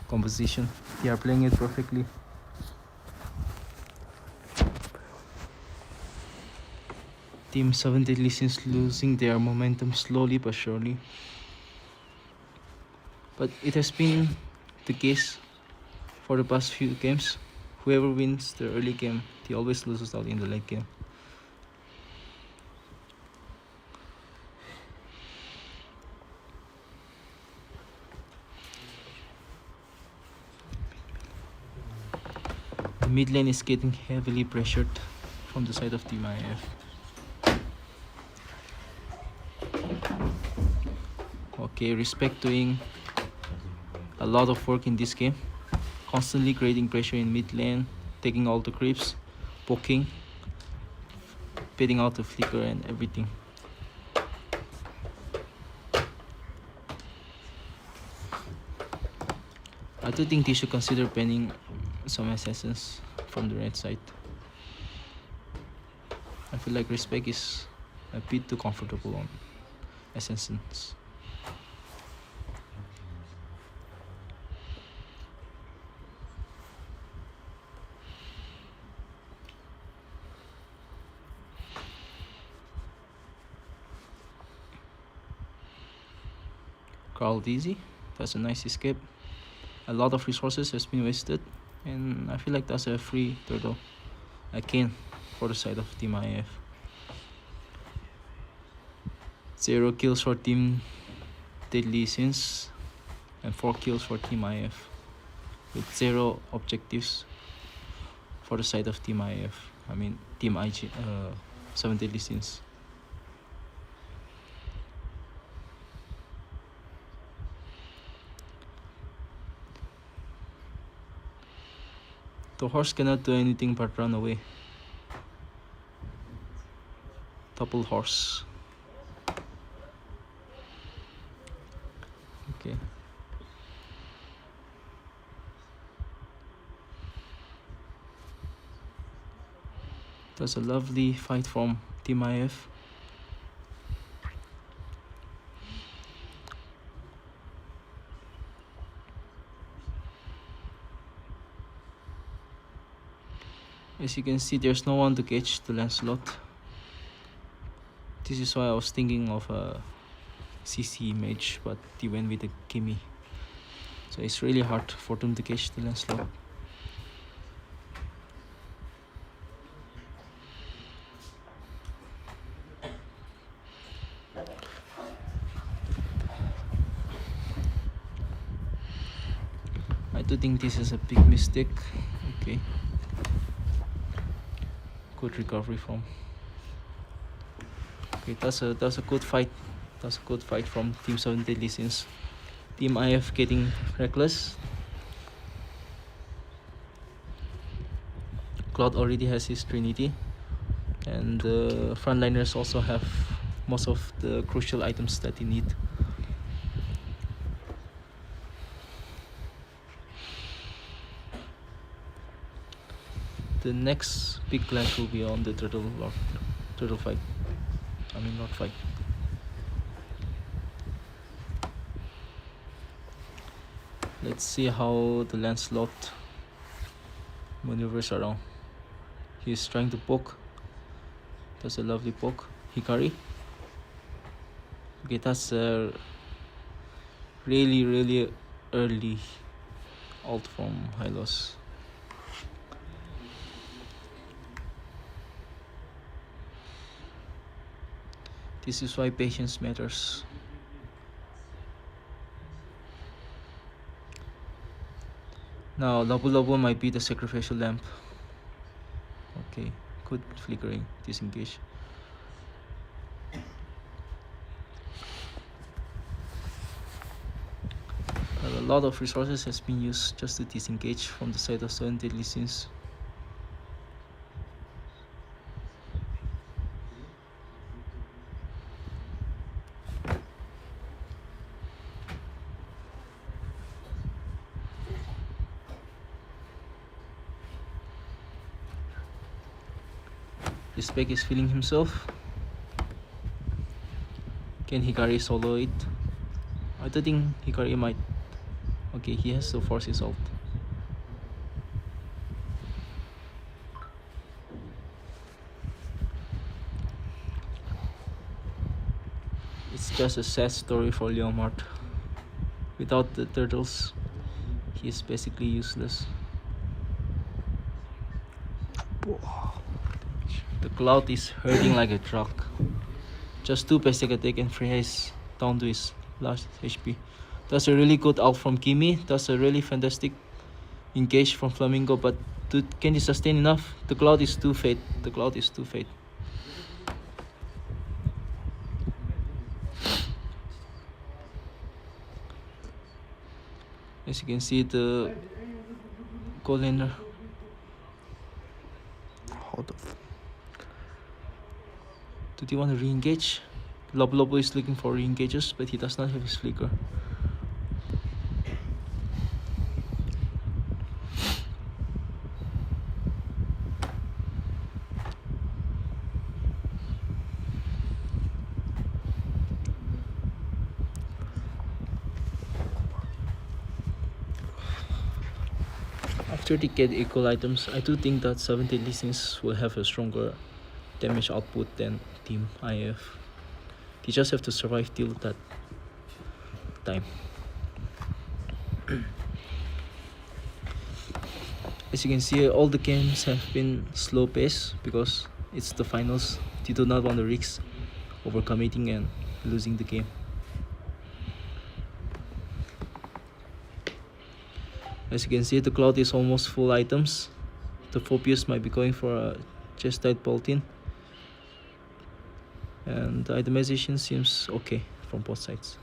composition. They are playing it perfectly. Team 7 Deadly Sins losing their momentum slowly but surely. But it has been the case for the past few games. Whoever wins the early game, he always loses out in the late game. The mid lane is getting heavily pressured from the side of Team IF. Okay, Respect doing a lot of work in this game, constantly creating pressure in mid lane, taking all the creeps, poking, fading out the flicker and everything. I do think they should consider banning some assassins from the red side. I feel like Respect is a bit too comfortable on assassins. Carl Dizzy, that's a nice escape. A lot of resources has been wasted, and I feel like that's a free turtle again for the side of Team IF. 0 kills for Team Deadly Sins and 4 kills for Team IF, with 0 objectives for the side of Team IF. I mean Team IG, 7 Deadly Sins. The horse cannot do anything but run away. Double horse. Okay. That's a lovely fight from Team IF. As you can see, there's no one to catch the Lancelot. This is why I was thinking of a CC mage, but he went with a Kimi. So it's really hard for them to catch the Lancelot. I do think this is a big mistake. Okay. Good recovery from. Okay, that's a good fight. That's a good fight from Team 7 Deadly Sins. Team IF getting reckless. Cloud already has his Trinity, and the frontliners also have most of the crucial items that they need. The next big clash will be on the turtle fight. I mean Lord fight. Let's see how the Lancelot maneuvers around. He's trying to poke. That's a lovely poke. Hikari. Okay, that's a really early ult from Hylos. This is why patience matters. Now, Labu Labu might be the sacrificial lamp. Okay, good flickering, disengage. Well, a lot of resources has been used just to disengage from the side of 7 Deadly Sins. Respect is feeling himself. Can Hikari solo it? I don't think Hikari might. Okay, he has to force his ult. It's just a sad story for Leomart. Without the turtles, he is basically useless. The Cloud is hurting like a truck. Just 2 basic attack and Freya is down to his last HP. That's a really good ult from Kimi. That's a really fantastic engage from Flamingo, but can he sustain enough? The Cloud is too fade. The Cloud is too fade. As you can see, the gold laner. Hold up. Do they want to re-engage? Lobo is looking for re-engages, but he does not have his flicker. After they get equal items, I do think that 70 listings will have a stronger damage output than Team IF. They just have to survive till that time. As you can see, all the games have been slow pace because it's the finals. They do not want to risk overcommitting and losing the game. As you can see, the Cloud is almost full items. The Phobius might be going for a chest-tight bolt-in. And the itemization seems okay from both sides.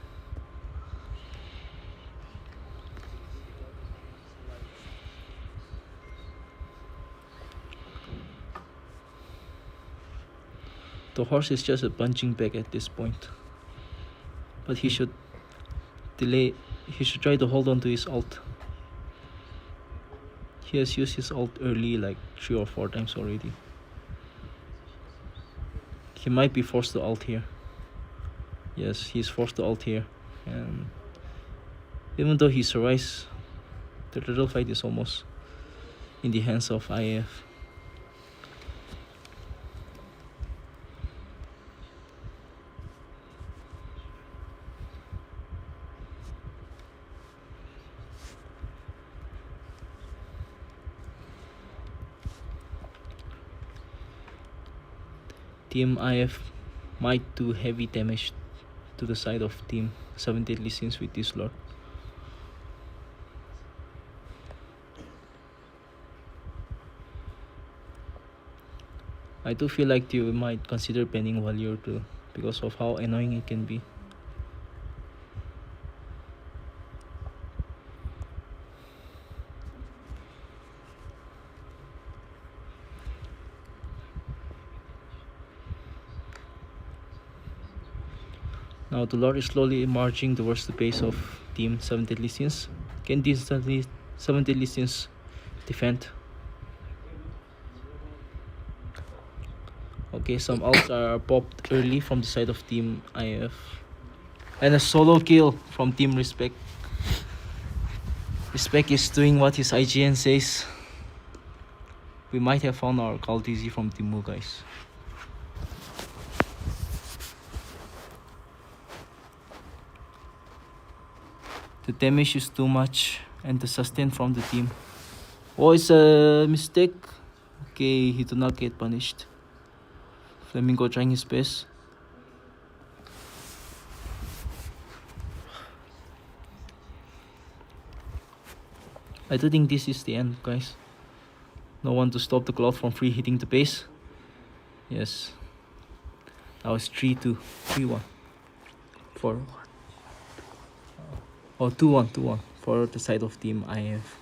The horse is just a punching bag at this point. But he should try to hold on to his ult. He has used his ult early like 3 or 4 times already. He might be forced to ult here. Yes, he's forced to ult here. And even though he survives, the turtle fight is almost in the hands of IF. Team IF might do heavy damage to the side of Team 70 listings with this Lord. I do feel like you might consider banning Valier too because of how annoying it can be. Now the Lord is slowly marching towards the base of Team 70 listings. Can these 70 listings defend? Okay, some ults are popped early from the side of Team IF. And a solo kill from Team Respect. Respect is doing what his IGN says. We might have found our Cult Easy from Timu, guys. The damage is too much and the sustain from the team. Oh, it's a mistake. Okay, he did not get punished. Flamingo trying his best. I do think this is the end, guys. No one to stop the Cloud from free hitting the base. Yes. Now it's 3-2. 3-1. 4-1. Oh, 2-1 for the side of Team IF.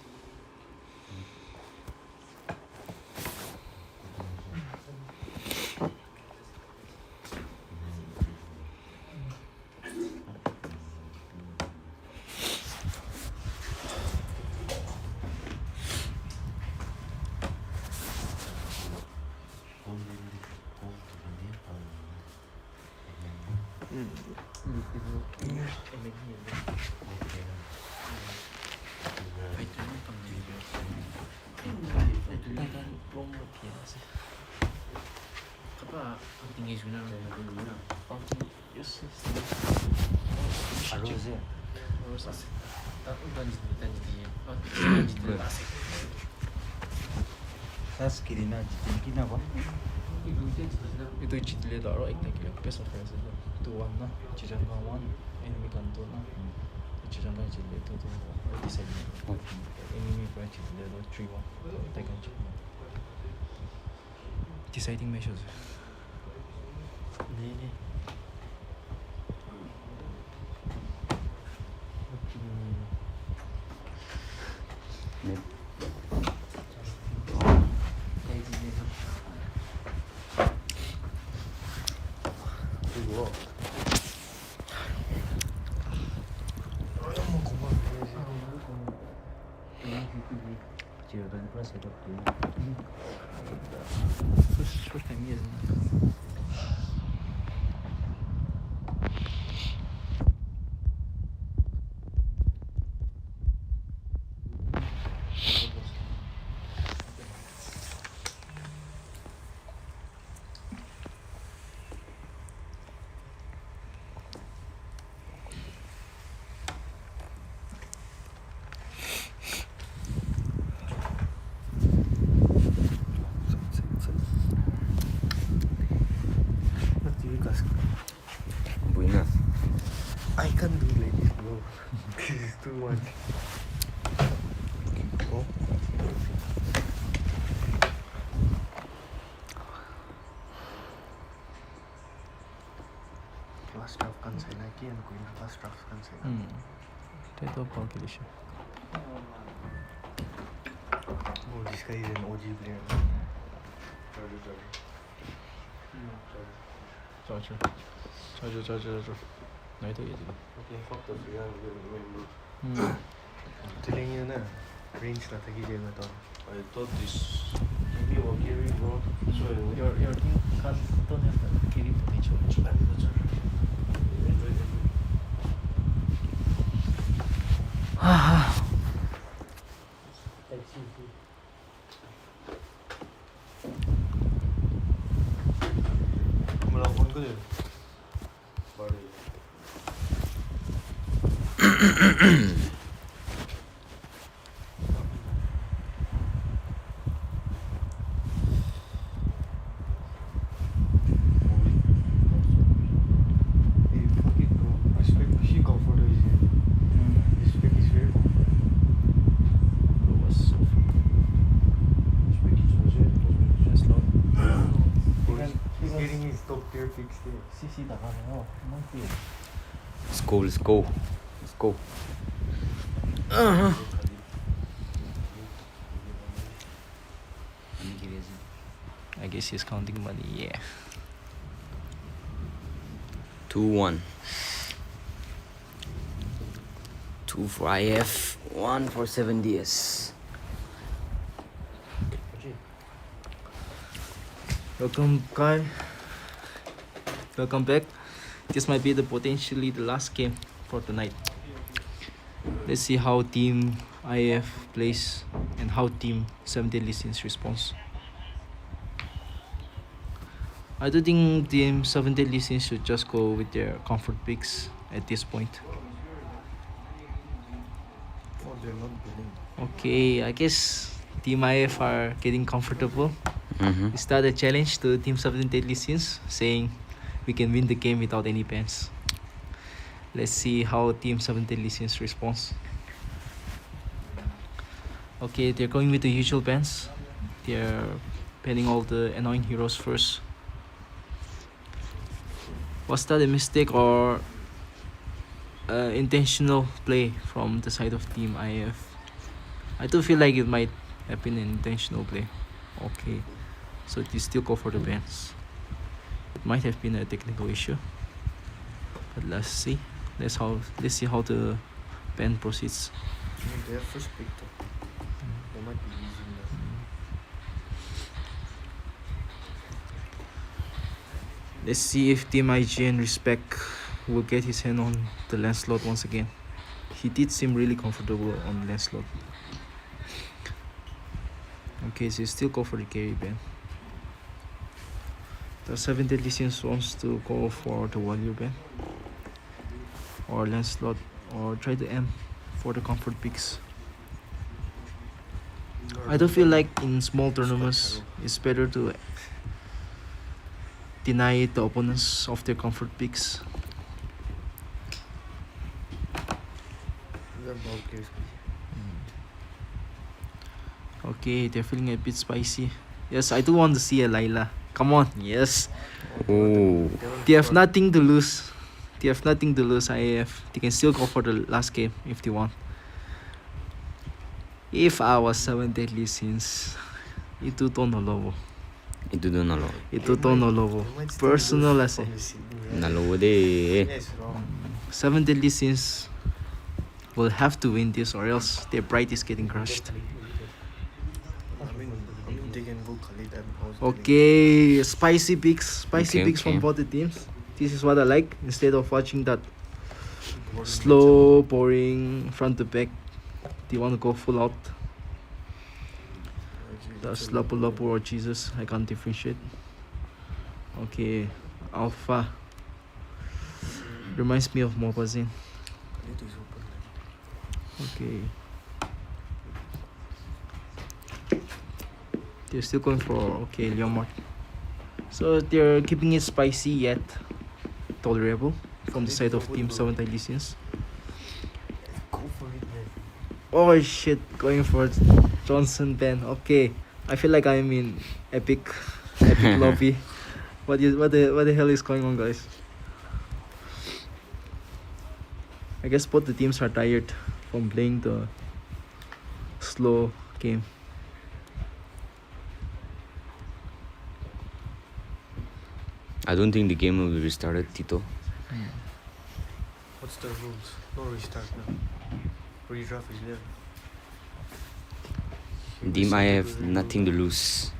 itu chile da ro ekta ki best of friends to one na chijanga one enemy kan to na chijanga chile to decide enemy pa chile do 3-1 ta kan chile deciding measures ne Chiều bên có sẽ đọc tiếng. first time yes Buena. I can't do like this, bro. This is too much. Oh. Last draft kan saya lagi and going to last draft kan saya. Title calculation Oh, this guy is an OG player. charger 나이도 얘지 Okay, fuck the free hand, remember. Telling you na, range na tagi jail na to. I thought this maybe will carry, bro. So your team can don't have the killing potential Melawan ko din. Hey, fuck it, bro. Respect machine comforter is here. Respect is very comfortable. was so Respect is just low He's getting his top tier picks there. CC 나가네요 Let's go, let's go. Let's go. I guess he's counting money yeah 2-1. 2 for IF, 1 for 7DS. welcome guy welcome back this might be the potentially the last game for tonight let's see how team IF plays and how team 7 Deadly Sins responds I do think team 7 Deadly Sins should just go with their comfort picks at this point Oh, they're not winning. okay I guess team IF are getting comfortable Is that a challenge to Team 7 Deadly Sins, saying we can win the game without any bans? Let's see how Team 7 Deadly Sins responds. Okay, they're going with the usual bans. They're banning all the annoying heroes first. Was that a mistake or intentional play from the side of Team IF? I do feel like it might have been an intentional play. Okay. So they still go for the bans. It might have been a technical issue, but let's see. Let's see how the ban proceeds. They have first pick though. They might be using that. Let's see if Team IGN Respect will get his hand on the Lancelot once again. He did seem really comfortable on Lancelot. Okay, so still go for the carry ban. The 7 Deadly Sins wants to go for the warrior ban or Lancelot or try the M for the comfort picks. I do feel like in small tournaments it's better to deny the opponents of their comfort picks. Okay, they're feeling a bit spicy. Yes, I do want to see a Layla. Come on, yes. Oh. They have nothing to lose. They have nothing to lose, IAF. They can still go for the last game if they want. If I was 7 deadly sins, itu to nolowo. Itu doon nalo. Itu to nolowo. Personal as eh. Nalo de. 7 deadly sins will have to win this or else their pride is getting crushed. They can go Khalid and Okay, spicy picks Okay, from okay. both the teams. This is what I like instead of watching that slow, boring front to back. They want to go full out. That's Lapu Lapu or Jesus. I can't differentiate. Okay, Alpha. Reminds me of MOBA Zin. Okay. They're still going for okay, Leomart. So they're keeping it spicy yet tolerable from the side of Team 7 Elysians. Go for it, man. Oh shit, going for Johnson Ben. Okay. I feel like I'm in epic lobby. What the hell is going on, guys? I guess both the teams are tired from playing the slow game. I don't think the game will be restarted, Tito. What's the rules? No restart now. Redraft is there. Team I have nothing to lose.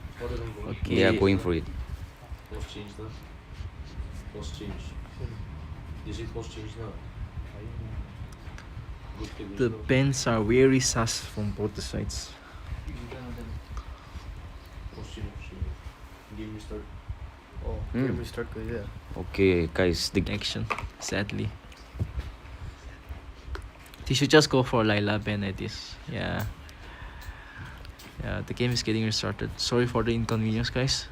Okay. They are going for it. Post change now. Post change. This is post change now. The bans are very sus from both the sides. Post change. Game restart. Oh, game restart, yeah. Okay, guys. The Action, sadly. They should just go for Layla ban at this. Yeah. Yeah, the game is getting restarted. Sorry for the inconvenience, guys.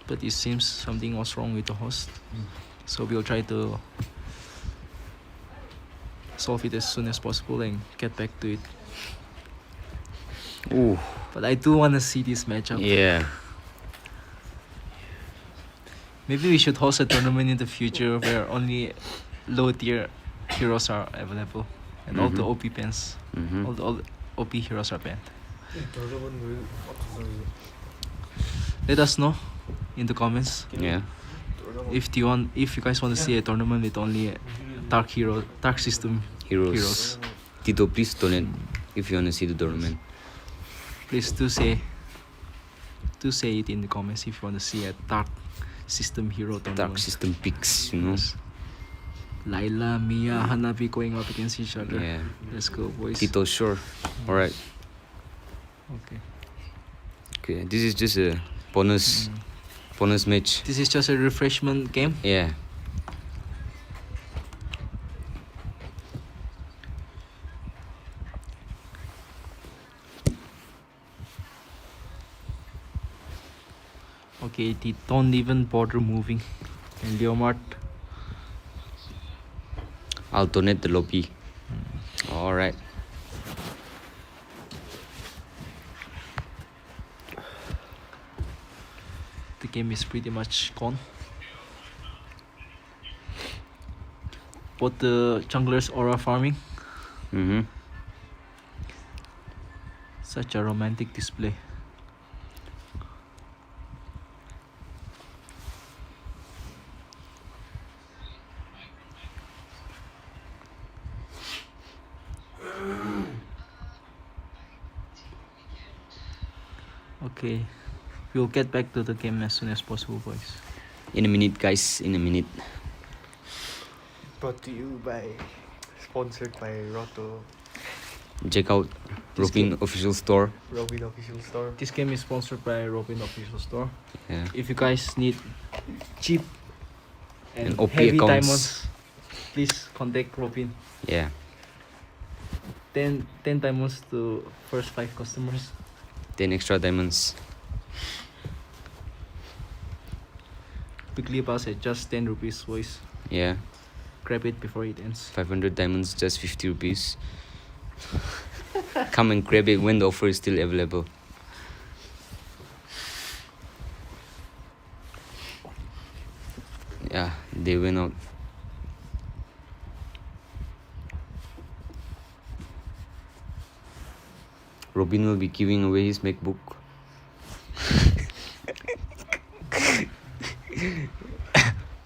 But it seems something was wrong with the host. So we'll try to solve it as soon as possible and get back to it. Ooh. But I do want to see this matchup. Yeah. Maybe we should host a tournament in the future where only low tier heroes are available and all the OP bans, all the OP heroes are banned. Let us know in the comments Yeah. if you guys want to see a tournament with only dark system heroes. Tito, please donate if you want to see the tournament. Please do say it in the comments if you want to see a dark system hero tournament. Dark system picks, you know. Layla, Mia, Hanabi going up against each other. Yeah. Let's go, boys. Tito, sure. Alright. Okay. Okay, this is just a bonus match. This is just a refreshment game. Yeah. Okay, they don't even bother moving. And Leomart. I'll donate the lobby. Alright. The game is pretty much gone. Both the junglers aura farming. Such a romantic display. Okay, we'll get back to the game as soon as possible, boys. In a minute, guys. In a minute. Brought to you by, sponsored by Roto, Check out Robin official store. Robin official store. This game is sponsored by Robin Official Store. Yeah. If you guys need cheap and OP heavy accounts. diamonds, please contact Robin. Yeah. 10 diamonds to first 5 customers. 10 extra diamonds. weekly pass at just 10 rupees, boys. Yeah. Grab it before it ends. 500 diamonds, just 50 rupees. Come and grab it when the offer is still available. Yeah, they went out. Robin will be giving away his MacBook.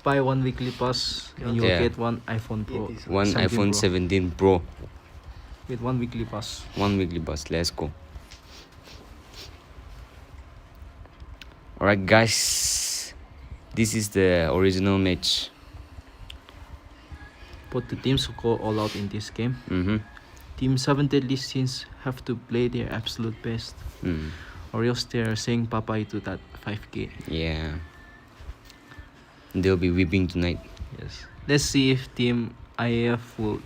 Buy one weekly pass and you'll get one iPhone Pro. One 17 iPhone Pro. 17 Pro. With one weekly pass. One weekly pass. Let's go. Alright, guys. This is the original match. Both the teams will go all out in this game. Mm-hmm. Team 7 Deadly Sins have to play their absolute best. Or else they're saying bye-bye to that 5k. Yeah. They'll be weeping tonight. Yes. Let's see if Team IAF will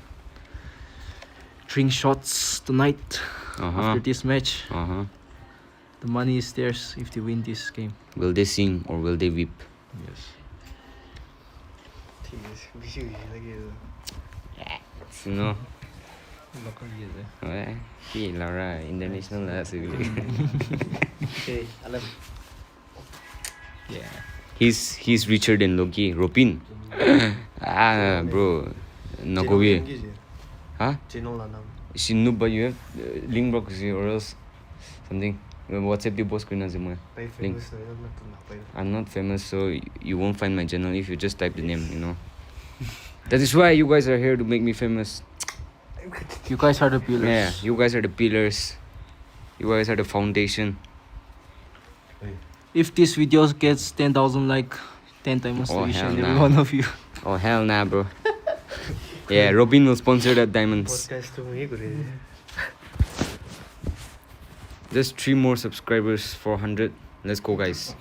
drink shots tonight after this match. The money is theirs if they win this game. Will they sing or will they weep? Yes. You know. Laura, international Okay, yeah. He's richer than Loki. Robin. Bro. Nagobi. Huh? Shin but you have link block or else something. WhatsApp the boss screen as a link. I'm not famous, so you won't find my channel if you just type the name, you know. That is why you guys are here, to make me famous. You guys are the pillars. Yeah, you guys are the pillars. You guys are the foundation. If this video gets 10,000 like 10 times to each and every one of you. Oh hell nah, bro. Yeah, Robin will sponsor that diamonds. Just 3 more subscribers for 100. Let's go, guys.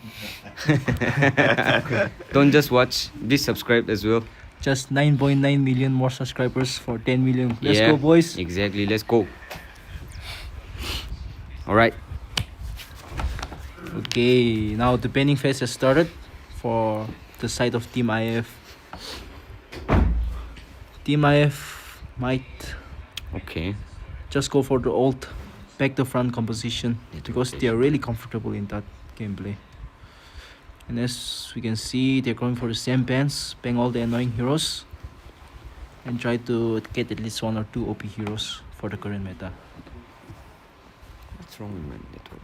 Don't just watch, please subscribe as well. Just 9.9 million more subscribers for 10 million. Let's go, boys. Exactly, let's go. Alright. Okay, now the banning phase has started for the side of Team IF. Team IF might just go for the old back to front composition because they are really comfortable in that gameplay. And as we can see, they're going for the same bans, bang all the annoying heroes, and try to get at least 1 or 2 OP heroes for the current meta. What's wrong with my network?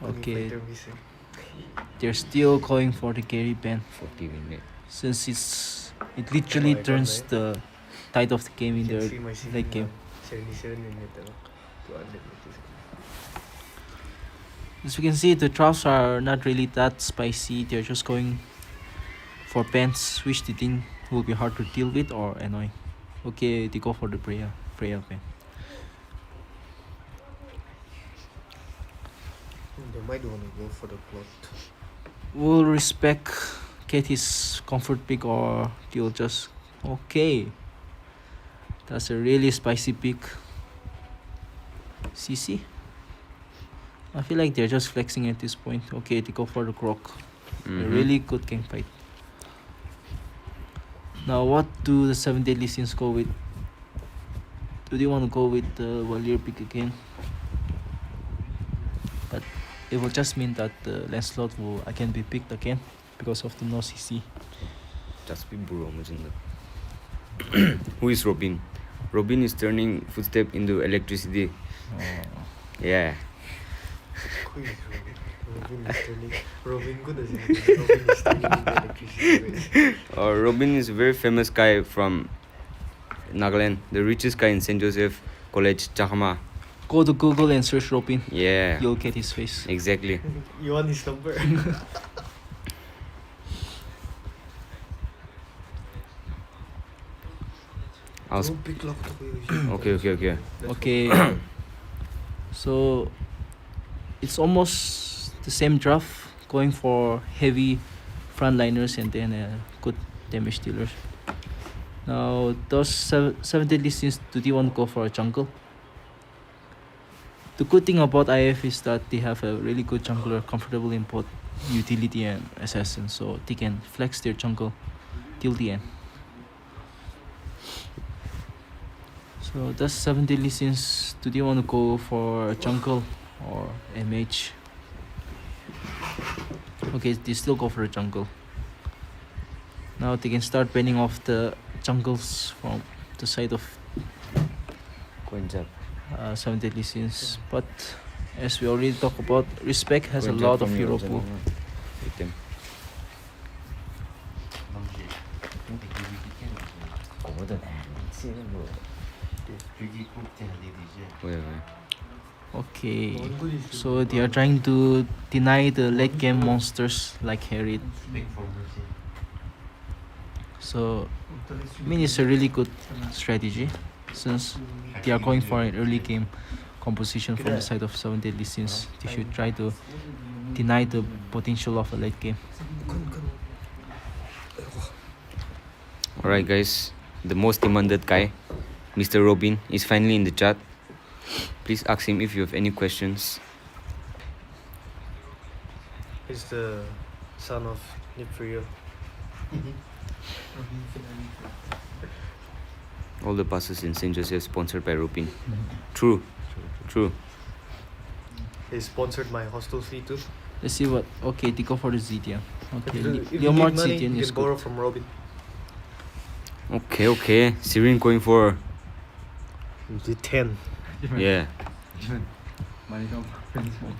Okay, they're still going for the carry ban since it literally turns the tide of the game in their late game. As we can see, the traps are not really that spicy. They're just going for bans which they think will be hard to deal with or annoying. Okay, they go for the Freya ban. They might want to go for the plot. Will respect get his comfort pick or they'll just okay. That's a really spicy pick. CC? I feel like they're just flexing at this point. Okay, they go for the Croc. A really good game fight. Now what do the 7 Deadly Sins go with? Do they want to go with the Valier pick again? But it will just mean that the Lancelot will again be picked again because of the no CC. Just be bro. Who is Robin? Robin is turning footstep into electricity. Yeah. Robin is a very famous guy from Nagaland, the richest guy in St. Joseph College, Chakama. Go to Google and search Robin. Yeah. You'll get his face. Exactly. You want his number? Okay. So it's almost the same draft, going for heavy frontliners and then good damage dealers. Now those 7 Deadly Sins, do they want to go for a jungle? The good thing about IF is that they have a really good jungler, comfortable in both utility and assassin, so they can flex their jungle till the end. So that's 7 deadly sins. Do they want to go for jungle or MH? Okay, they still go for a jungle. Now they can start banning off the jungles from the side of Coins up. 7 deadly sins. But as we already talked about, Respect has a Coins lot up of from hero your pool. item. Wait. Okay, so they are trying to deny the late game monsters like Harriet. So, I mean, it's a really good strategy since they are going for an early game composition from the side of 7 deadly sins. They should try to deny the potential of a late game. Alright, guys, the most demanded guy, Mr. Robin, is finally in the chat. Please ask him if you have any questions. He's the son of Nipfrio. All the passes in St. Joseph sponsored by Robin. True. He sponsored my hostel fee too. Let's see what. Okay, they go for the Zidian. Okay, If you Leomord need money, Zidian you is can good. borrow from Robin. Okay. Sirin going for. The 10. Yeah.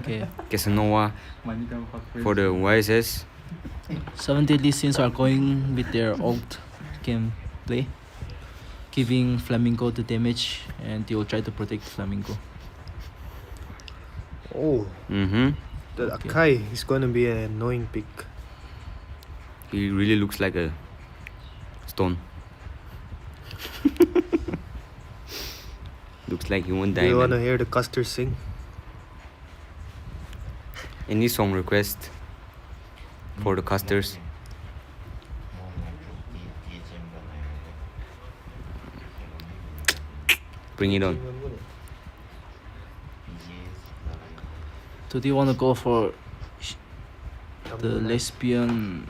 Okay. Casanova for the YSS. 7 deadly sins are going with their ult gameplay, giving Flamingo the damage, and they will try to protect Flamingo. Oh. The Akai is going to be an annoying pick. He really looks like a stone. Looks like he won't Do die. you want to Man. hear the Custer sing? Any song request for the casters? Bring it on. Do they want to go for the lesbian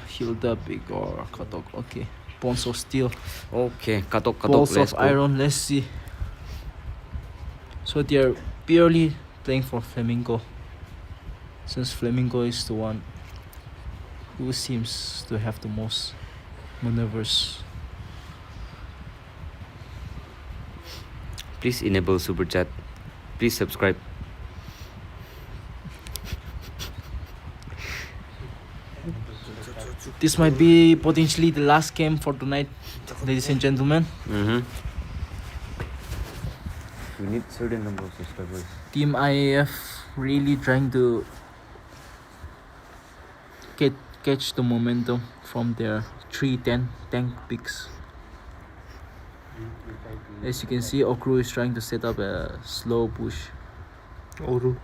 Hilda Big or Katok? Okay. Bones of Steel. Okay, Katok, Balls let's of go. Iron, let's see. So they are purely playing for Flamingo, since Flamingo is the one who seems to have the most maneuvers. Please enable super chat. Please subscribe. This might be potentially the last game for tonight, ladies and gentlemen. We need certain number of subscribers. Team IAF really trying to catch the momentum from their 3-10 tank picks. As you can see, Okru is trying to set up a slow push. Oru.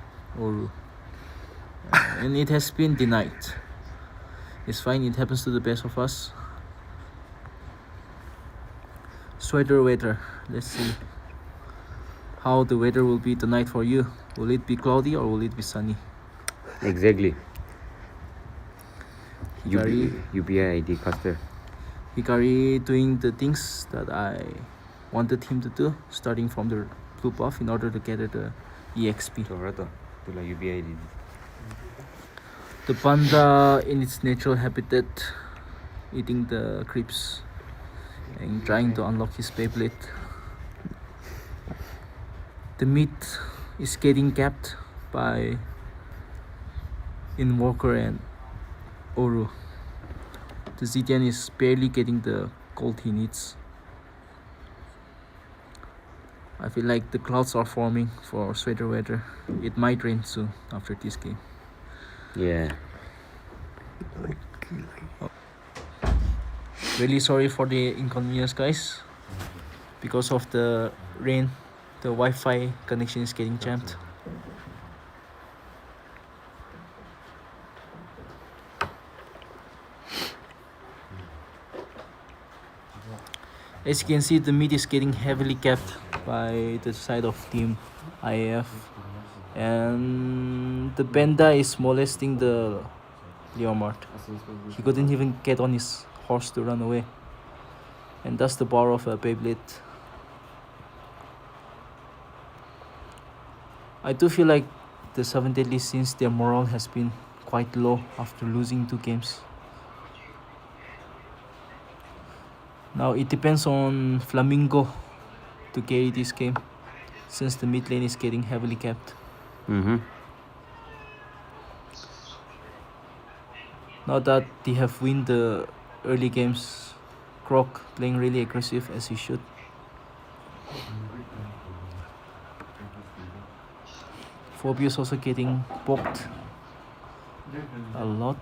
And it has been denied. It's fine, it happens to the best of us. Sweater weather. Let's see how the weather will be tonight for you. Will it be cloudy or will it be sunny? Exactly. Hikari. UBI ID caster. Hikari doing the things that I wanted him to do, starting from the blue buff in order to get the EXP. Itulah UBI ID. The panda in its natural habitat, eating the creeps and trying to unlock his Beyblade. The meat is getting capped by Invoker and Oru. The Zidian is barely getting the gold he needs. I feel like the clouds are forming for sweater weather. It might rain soon after this game. Yeah. Really sorry for the inconvenience, guys. Because of the rain, the Wi-Fi connection is getting jammed. As you can see, the meat is getting heavily capped by the side of team IF. And the panda is molesting the Leomart. He couldn't even get on his horse to run away. And that's the power of a Beyblade. I do feel like the 7 Deadly Sins, their morale has been quite low after losing 2 games. Now it depends on Flamingo to carry this game, since the mid lane is getting heavily capped. Now that they have won the early games, Croc playing really aggressive as he should. Phobius also getting poked a lot.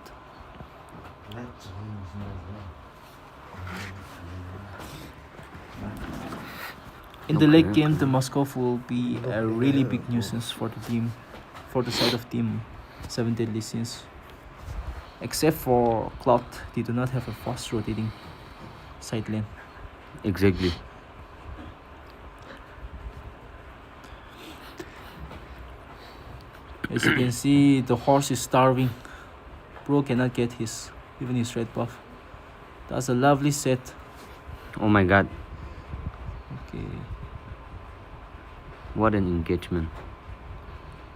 In the late game, the Moskov will be a really big nuisance for the team, for the side of team 7 Deadly Sins. Except for Cloud, they do not have a fast rotating side lane. Exactly. As you can see, the horse is starving. Bro cannot get even his red buff. That's a lovely set. Oh my god. Okay. What an engagement.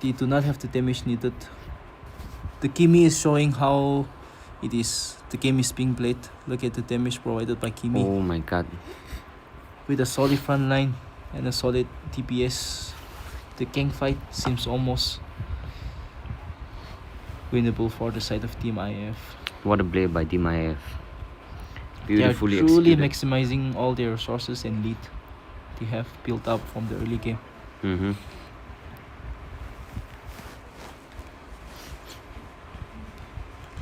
They do not have the damage needed. The Kimi is showing how the game is being played. Look at the damage provided by Kimi. Oh my god. With a solid front line and a solid TPS, the gank fight seems almost winnable for the side of Team IF. What a play by Team IF. Beautifully they are truly maximizing all their resources and lead they have built up from the early game.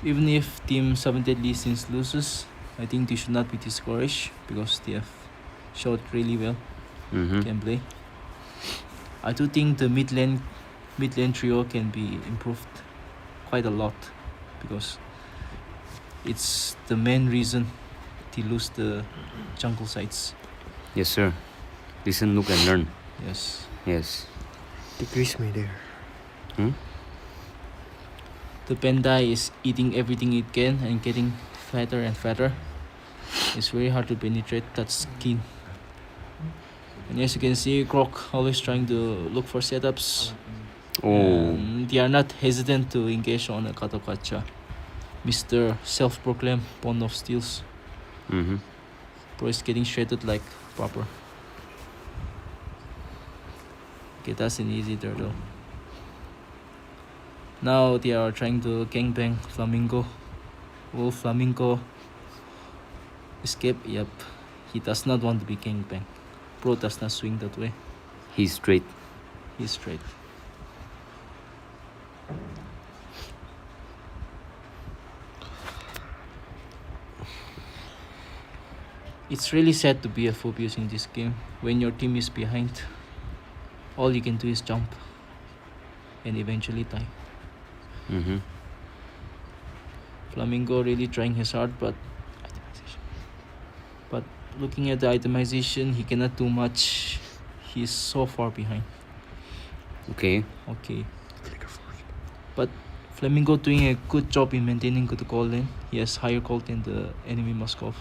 Even if Team 7 Deadly Sins loses, I think they should not be discouraged because they have showed really well gameplay. I do think the mid lane trio can be improved quite a lot because it's the main reason they lose the jungle sides. Yes, sir. Listen, look, and learn. Yes. Yes. Decrease me there. The panda is eating everything it can and getting fatter and fatter. It's very hard to penetrate that skin. And as you can see, Croc always trying to look for setups. They are not hesitant to engage on a Katokacha. Mr. Self-proclaimed Pawn of Steels. Bro is getting shredded like proper. Okay, that's an easy turtle. Now they are trying to gangbang Flamingo. Will Flamingo escape? Yep. He does not want to be gangbang. Bro does not swing that way. He's straight. He's straight. It's really sad to be a Phobius in this game. When your team is behind, all you can do is jump and eventually die. Flamingo really trying his hard, but looking at the itemization, he cannot do much. He's so far behind. Okay. But Flamingo doing a good job in maintaining the gold lane. He has higher gold than the enemy Moskov.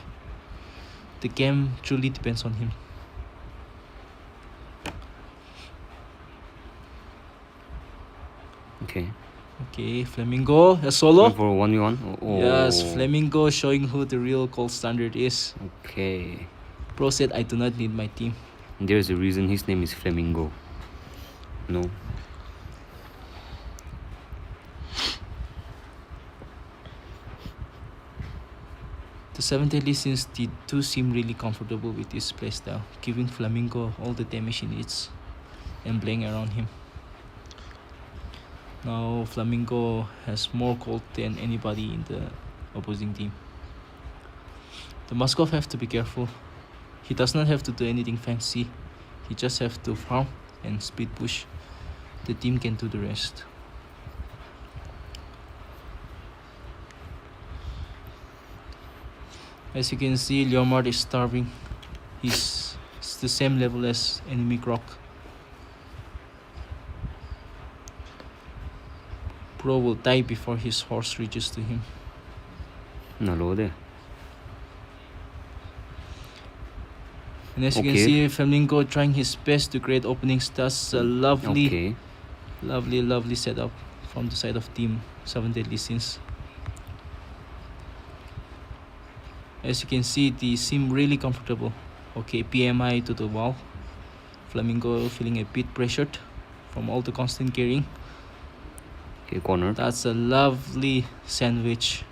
The game truly depends on him. Okay, Flamingo, a solo. For 1v1. Oh. Yes, Flamingo showing who the real gold standard is. Okay. Pro said, I do not need my team. There's a reason his name is Flamingo. No. The 7 Deadly Sins do seem really comfortable with this playstyle, giving Flamingo all the damage he needs and playing around him. Now Flamingo has more gold than anybody in the opposing team. The Moskov have to be careful. He does not have to do anything fancy. He just have to farm and speed push. The team can do the rest. As you can see, Leomard is starving. He's It's the same level as enemy Croc. Pro will die before his horse reaches to him. No, low there. And as you can see, Flamingo trying his best to create openings. That's a lovely setup from the side of Team 7 Deadly Sins. As you can see, they seem really comfortable. Okay, PMI to the wall. Flamingo feeling a bit pressured from all the constant carrying. Okay, corner. That's a lovely sandwich.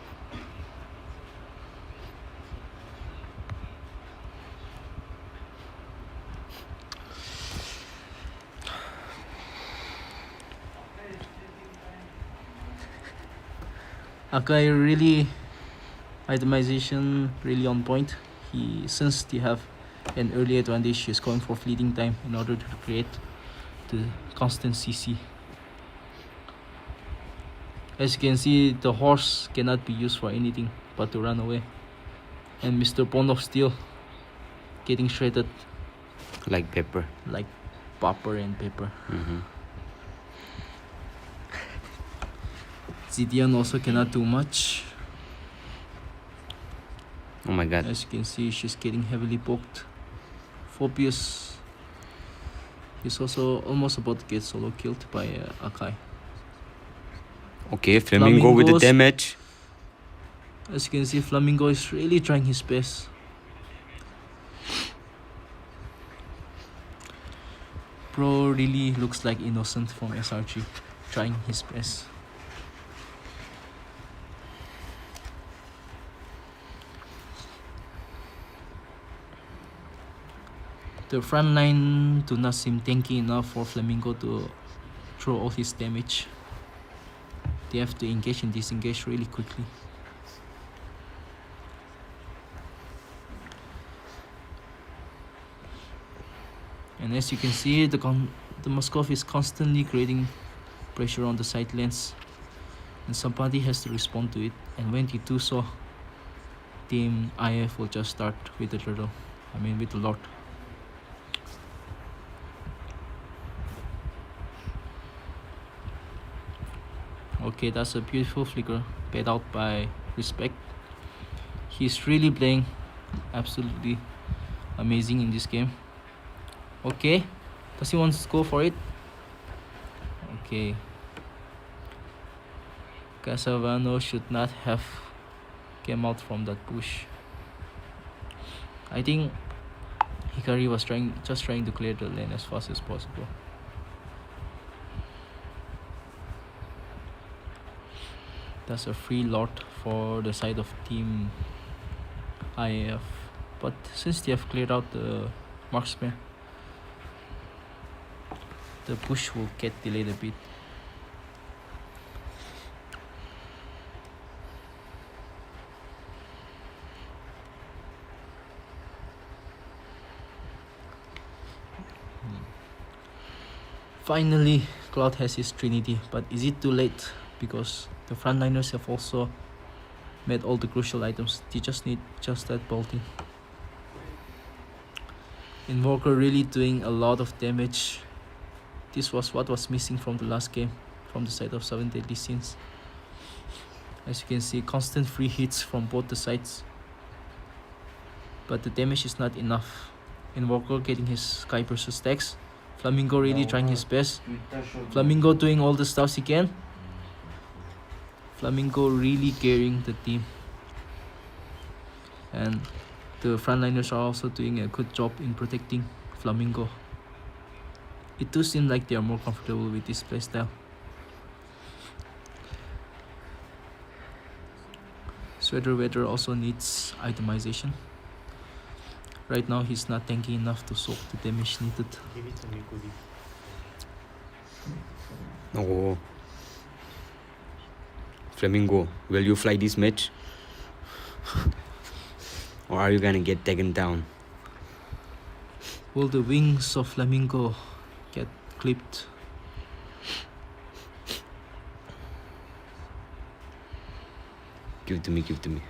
Akai really itemization really on point. Since they have an early advantage, he's going for fleeting time in order to create the constant CC. As you can see, the horse cannot be used for anything but to run away. And Mr. Bond of Steel getting shredded like pepper. Like pepper and pepper. Zidian also cannot do much. Oh my god. As you can see, she's getting heavily poked. Phobius is also almost about to get solo killed by Akai. Okay, Flamingo with the damage. As you can see, Flamingo is really trying his best. Pro really looks like innocent from SRG, trying his best. The front line do not seem tanky enough for Flamingo to throw all his damage. They have to engage and disengage really quickly. And as you can see, the Moskov is constantly creating pressure on the side lanes, and somebody has to respond to it. And when they do so, Team IF will just start with the turtle. With the Lord. Okay, that's a beautiful flicker paid out by Respect. He's really playing absolutely amazing in this game. Okay, does he want to go for it? Okay. Casavano should not have came out from that push. I think Hikari was just trying to clear the lane as fast as possible. That's a free lot for the side of Team IAF. But since they have cleared out the marksman, the push will get delayed a bit. Finally, Cloud has his Trinity, but is it too late? Because the frontliners have also made all the crucial items. They just need that bolting. Invoker really doing a lot of damage. This was what was missing from the last game from the side of 7 Deadly Sins. As you can see, constant free hits from both the sides. But the damage is not enough. Invoker getting his Sky Burst stacks. Flamingo really trying his best. Flamingo doing all the stuff he can. Flamingo really carrying the team. And the frontliners are also doing a good job in protecting Flamingo. It does seem like they are more comfortable with this playstyle. Sweater Weather also needs itemization. Right now he's not tanky enough to soak the damage needed. Give it to me, Goody. Oh. Flamingo, will you fly this match? Or are you gonna get taken down? Will the wings of Flamingo get clipped? Give it to me.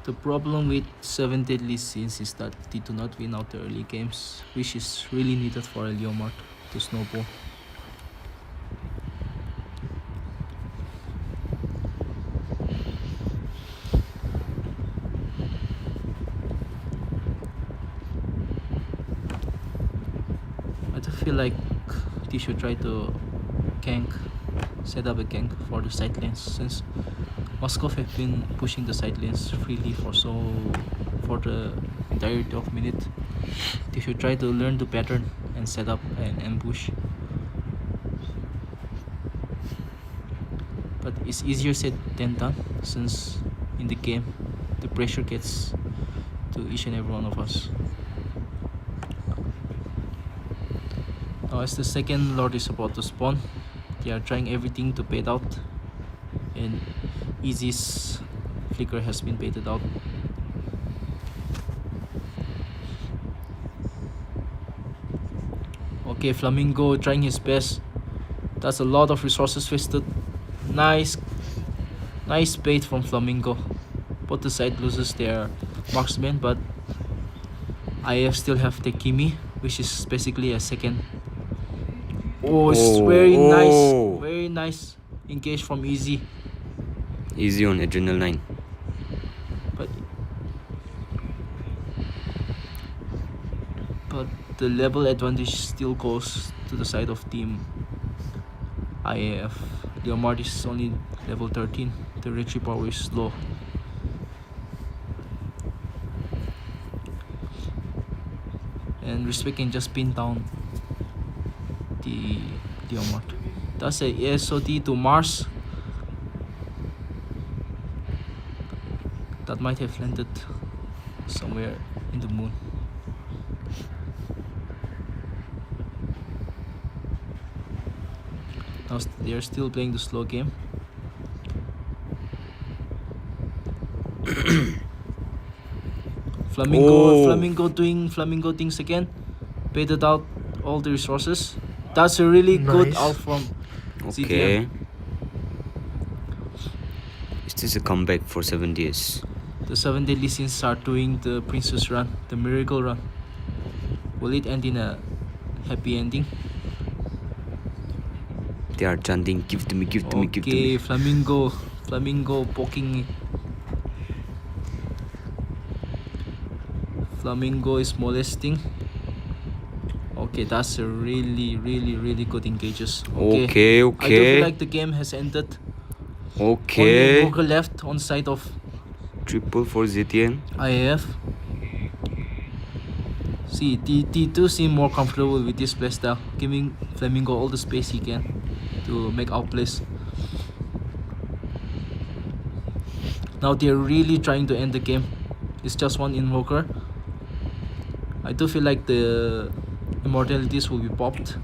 The The problem with 7 Deadly Sins is that they do not win out the early games, which is really needed for a Leomart to snowball. I do feel like they should try to set up a gank for the side lanes, since Moskov have been pushing the side lanes freely for the entirety of minute. They should try to learn the pattern and set up an ambush. But it's easier said than done, since in the game the pressure gets to each and every one of us. Now as the second Lord is about to spawn, they are trying everything to bait out, and Easy's flicker has been baited out. Okay, Flamingo trying his best. That's a lot of resources wasted. Nice bait from Flamingo. Both the side loses their marksman, but IF still have the Kimi, which is basically a second. Oh, it's very nice engage from Easy. Easy on Adrenal 9. But the level advantage still goes to the side of team IAF. Leomart is only level 13. The retry power is low. And Respect can just pin down the Leomart. That's a ASOD to Mars. That might have landed somewhere in the moon. Now they're still playing the slow game. Flamingo doing Flamingo things again. Baited out all the resources. That's a really good out from Okay. CTM. Is this a comeback for 7 days? The 7 Deadly Sins are doing the Princess run, the Miracle run. Will it end in a happy ending? They are chanting, give to me, give to me, give to me. Okay, Flamingo poking. Flamingo is molesting. Okay, that's a really good engages. Okay. I do feel like the game has ended. Okay. Only Invoker left on side of Triple for ZTN. IAF. See, T2 seem more comfortable with this playstyle, giving Flamingo all the space he can to make outplays. Now they're really trying to end the game. It's just one Invoker. I do feel like the immortalities will be popped.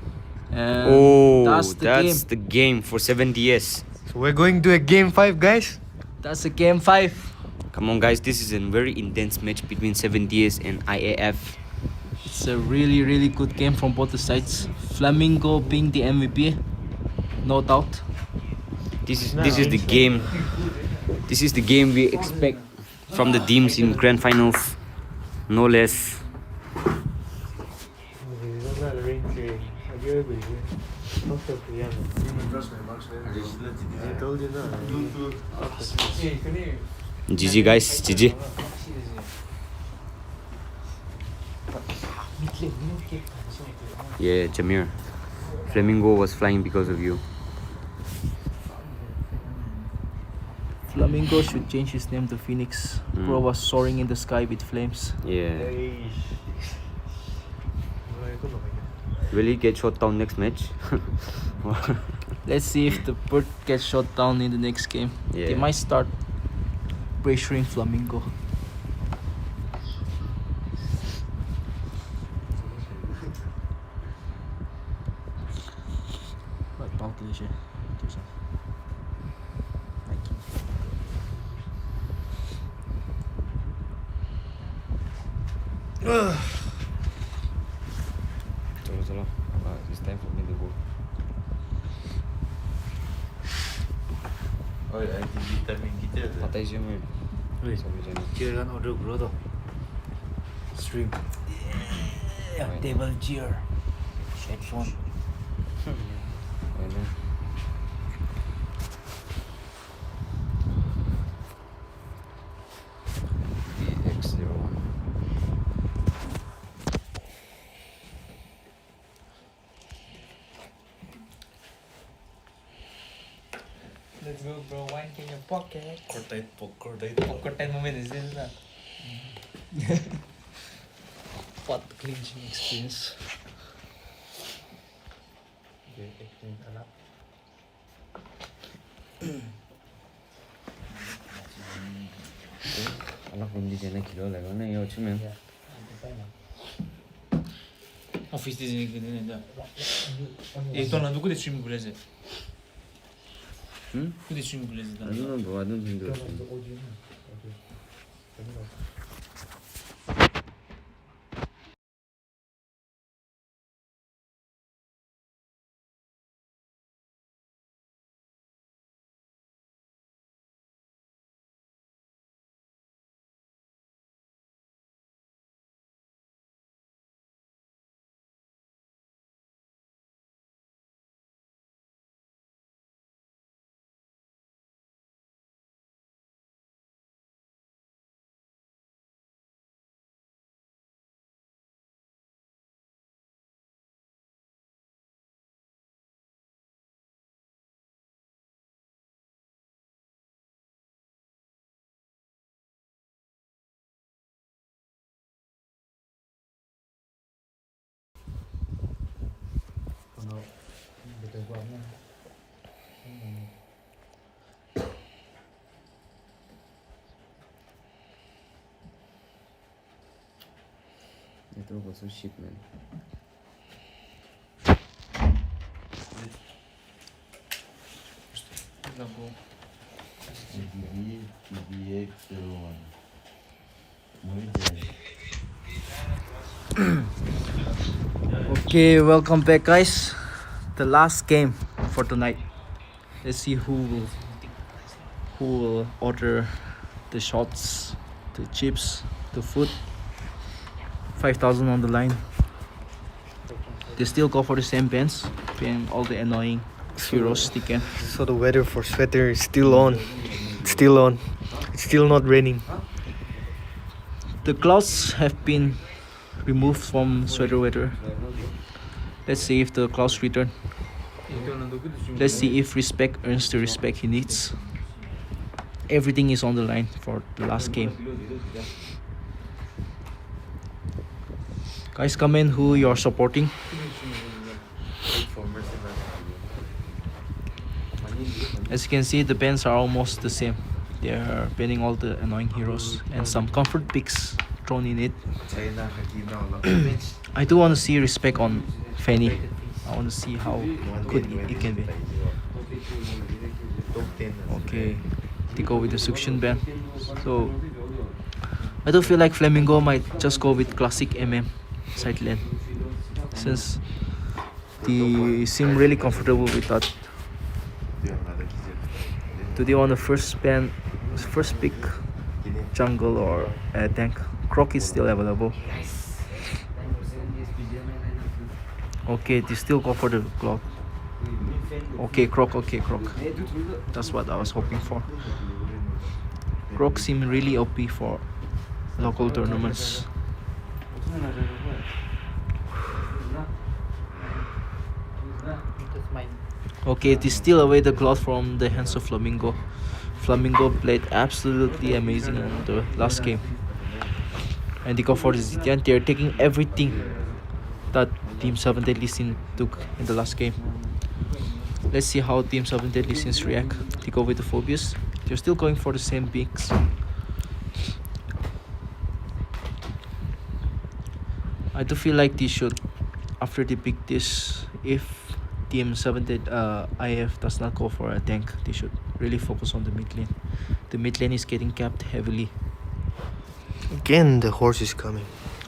And that's the game for 7DS. So we're going to a game 5, guys. That's a game 5. Come on, guys, this is a very intense match between 7DS and IAF. It's a really good game from both the sides. Flamingo being the MVP, no doubt. This is the game. This is the game we expect from the teams in grand finals, no less. GG guys, GG. Yeah, Jameer. Flamingo was flying because of you. Flamingo should change his name to Phoenix. Bro was soaring in the sky with flames. Yeah. Will he get shot down next match? Let's see if the bird gets shot down in the next game. Yeah. They might start pressuring Flamingo. It's time for me to go. Oh, vitamin kita tu. Patay siya man. Cheer kan order bro to. Stream. Yeah, table cheer. Headphone. X01. Let's go, bro. Wine in your pocket. Cortite moment is this na. Pot clinching experience. Anak belum di sana kilo lagi mana ya cuma. Office di sini gini nih. Itu nanti aku di stream boleh sih. Aku di stream boleh sih. Ano bawa dun hindu. Itu was so shit man. Okay, welcome back, guys. The last game for tonight. Let's see who will order the shots, the chips, the food. 5,000 on the line. They still go for the same bands, paying all the annoying heroes they can. So the weather for sweater is still on. It's still on. It's still not raining. The clouds have been removed from sweater weather. Let's see if the clouds return. Let's see if respect earns the respect he needs. Everything is on the line for the last game. Guys, comment who you're supporting. As you can see, the bands are almost the same. They are banning all the annoying heroes and some comfort picks thrown in it. I do want to see respect on Fanny. I want to see how good it can be. Okay, they go with the suction ban. So I do feel like Flamingo might just go with classic side lane, since they seem really comfortable with that. Do they want to first pick jungle or tank? Croc is still available. Okay, they still go for the clock. Okay, Croc. That's what I was hoping for. Croc seem really OP for local tournaments. Okay, they steal away the cloth from the hands of Flamingo. Flamingo played absolutely amazing on the last game. And they go for the Zitian. They're taking everything that Team 7 Deadly Sin took in the last game. Let's see how Team 7 Deadly Sins react. They go with the Phobius. They're still going for the same picks. I do feel like they should, after they pick this, if Team 7 IF does not go for a tank, they should really focus on the mid lane. The mid lane is getting capped heavily. Again, the horse is coming.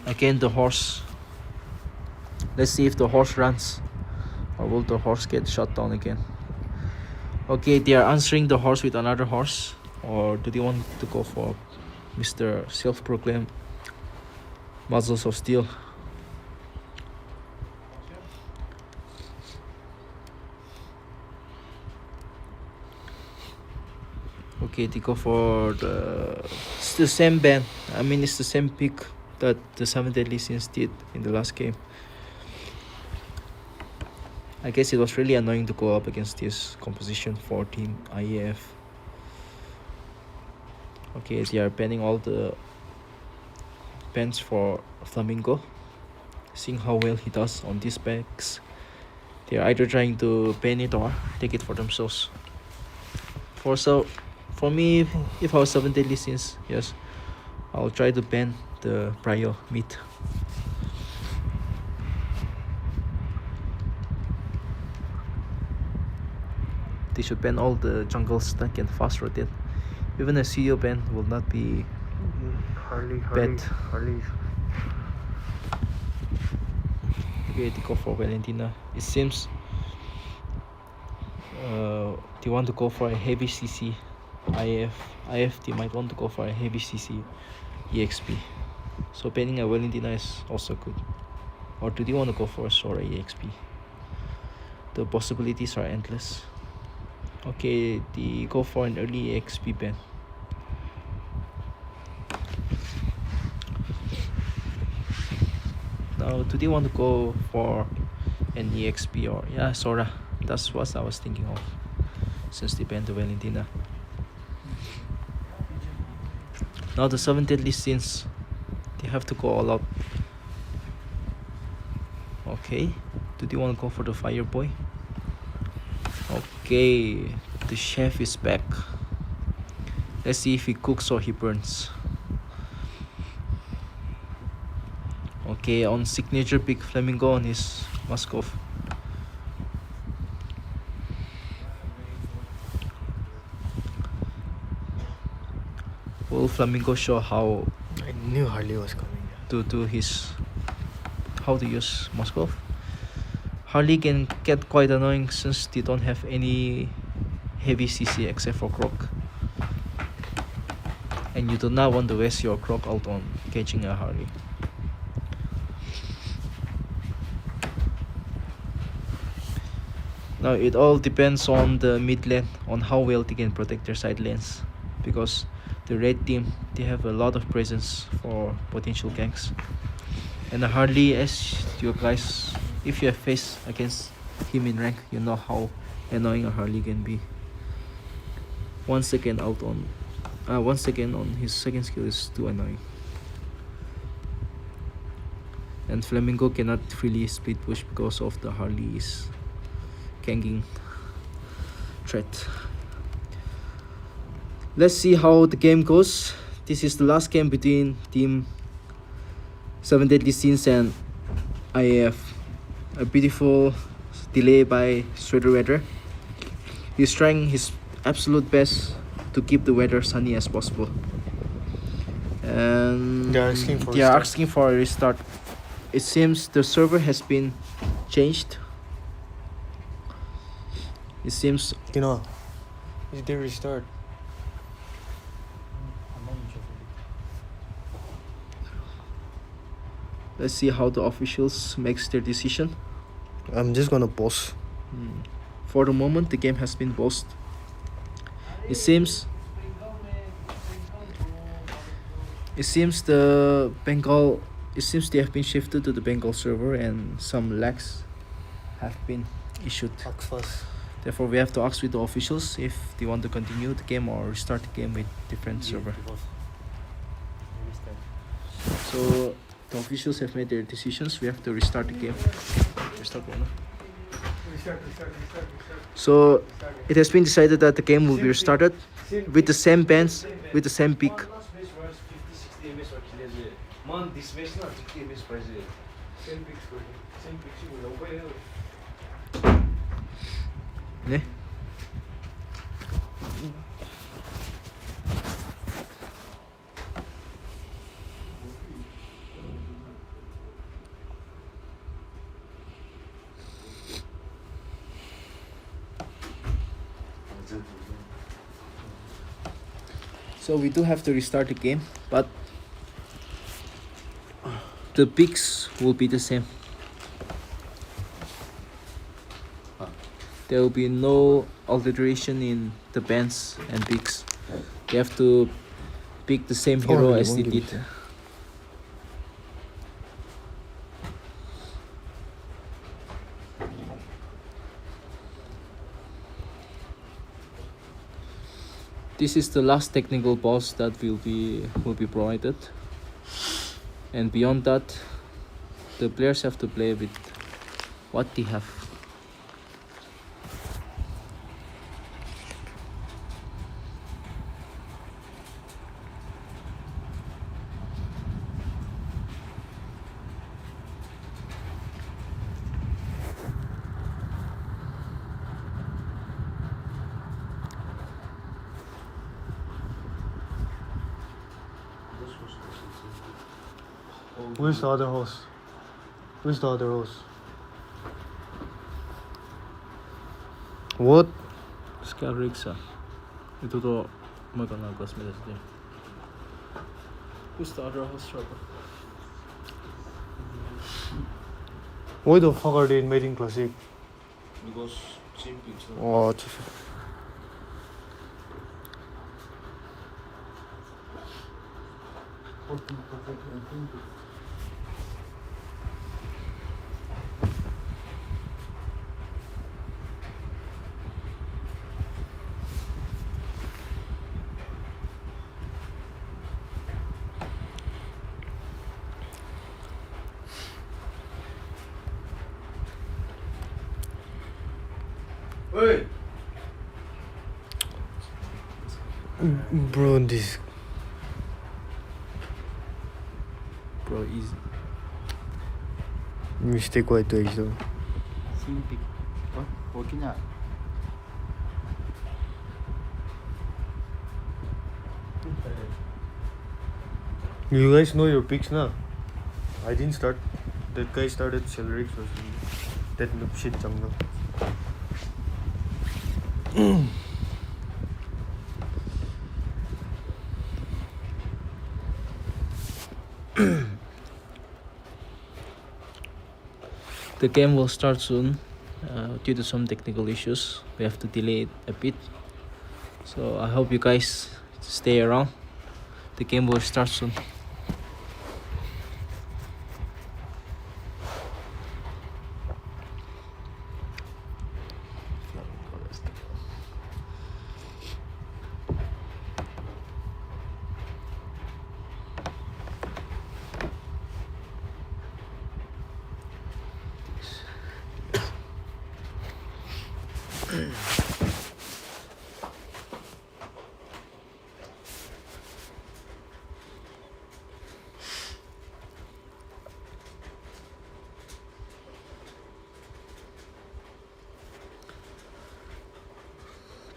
Again, the horse. Let's see if the horse runs, or will the horse get shot down again. Okay, they are answering the horse with another horse. or do they want to go for Mr. Self-proclaimed Muscles of Steel? Okay, they go for it's the same band. I mean, it's the same pick that the 7 Deadly Sins did in the last game. I guess it was really annoying to go up against this composition for Team IEF. Okay, they are banning all the bans for Flamingo. Seeing how well he does on these packs, they are either trying to ban it or take it for themselves. For me, if I was 7 Deadly Sins, yes, I'll try to ban the Prio mid. They should ban all the jungles that can fast rotate. Even a CEO ban will not be bad. Harley. Okay, they go for Valentina. It seems they want to go for a heavy CC. IF they might want to go for a heavy CC EXP. So banning a Valentina is also good. Or do they want to go for a Sora EXP? The possibilities are endless. Okay, they go for an early EXP ban. Now, do they want to go for an EXP or Sora? That's what I was thinking of, since they banned the Valentina. Now the 7 Deadly Sins, they have to go all out. Okay, do they want to go for the Fire Boy? Okay, the chef is back. Let's see if he cooks or he burns. Okay, on signature pick Flamingo on his Moskov. Will Flamingo show how I knew Harley was coming. to do his how to use Moskov? Harley can get quite annoying since they don't have any heavy CC except for Croc. And you do not want to waste your Croc out on catching a Harley. Now it all depends on the mid lane, on how well they can protect their side lanes, because the red team, they have a lot of presence for potential ganks. And Harley, as you guys, if you have faced against him in rank, you know how annoying a Harley can be. 1 second out on 1 second on his second skill is too annoying. And Flamingo cannot freely split push because of the Harley's ganking threat. Let's see how the game goes. This is the last game between Team 7 Deadly Sins and IAF. A beautiful delay by Shredder Weather. He's trying his absolute best to keep the weather sunny as possible. And they are asking for a restart. It seems the server has been changed. It seems is there restart? Let's see how the officials makes their decision. I'm just gonna pause. For the moment, the game has been paused. It seems the Bengal. It seems they have been shifted to the Bengal server, and some lags have been issued. Therefore, we have to ask with the officials if they want to continue the game or restart the game with different server. So the officials have made their decisions. We have to restart the game. Restart. So it has been decided that the game will be restarted with the same bans, with the same pick. Ne? So we do have to restart the game, but the picks will be the same. There will be no alteration in the bands and picks. You have to pick the same hero as they did. This is the last technical boss that will be provided, and beyond that, the players have to play with what they have. Where's the other horse? Where's the other horse? What? Scarrixa. Ito magandang classmate din. Who's the other host? Why the fuck are they invading Classic? Because same picks. Oh, Hey! bro, this. Bro, easy. Mistake white to though. Same pick. What? Working out. You guys know your picks now. I didn't start. That guy started Celeric or something. That noob shit jungle. The game will start soon. Due to some technical issues, we have to delay it a bit. So I hope you guys stay around. The game will start soon.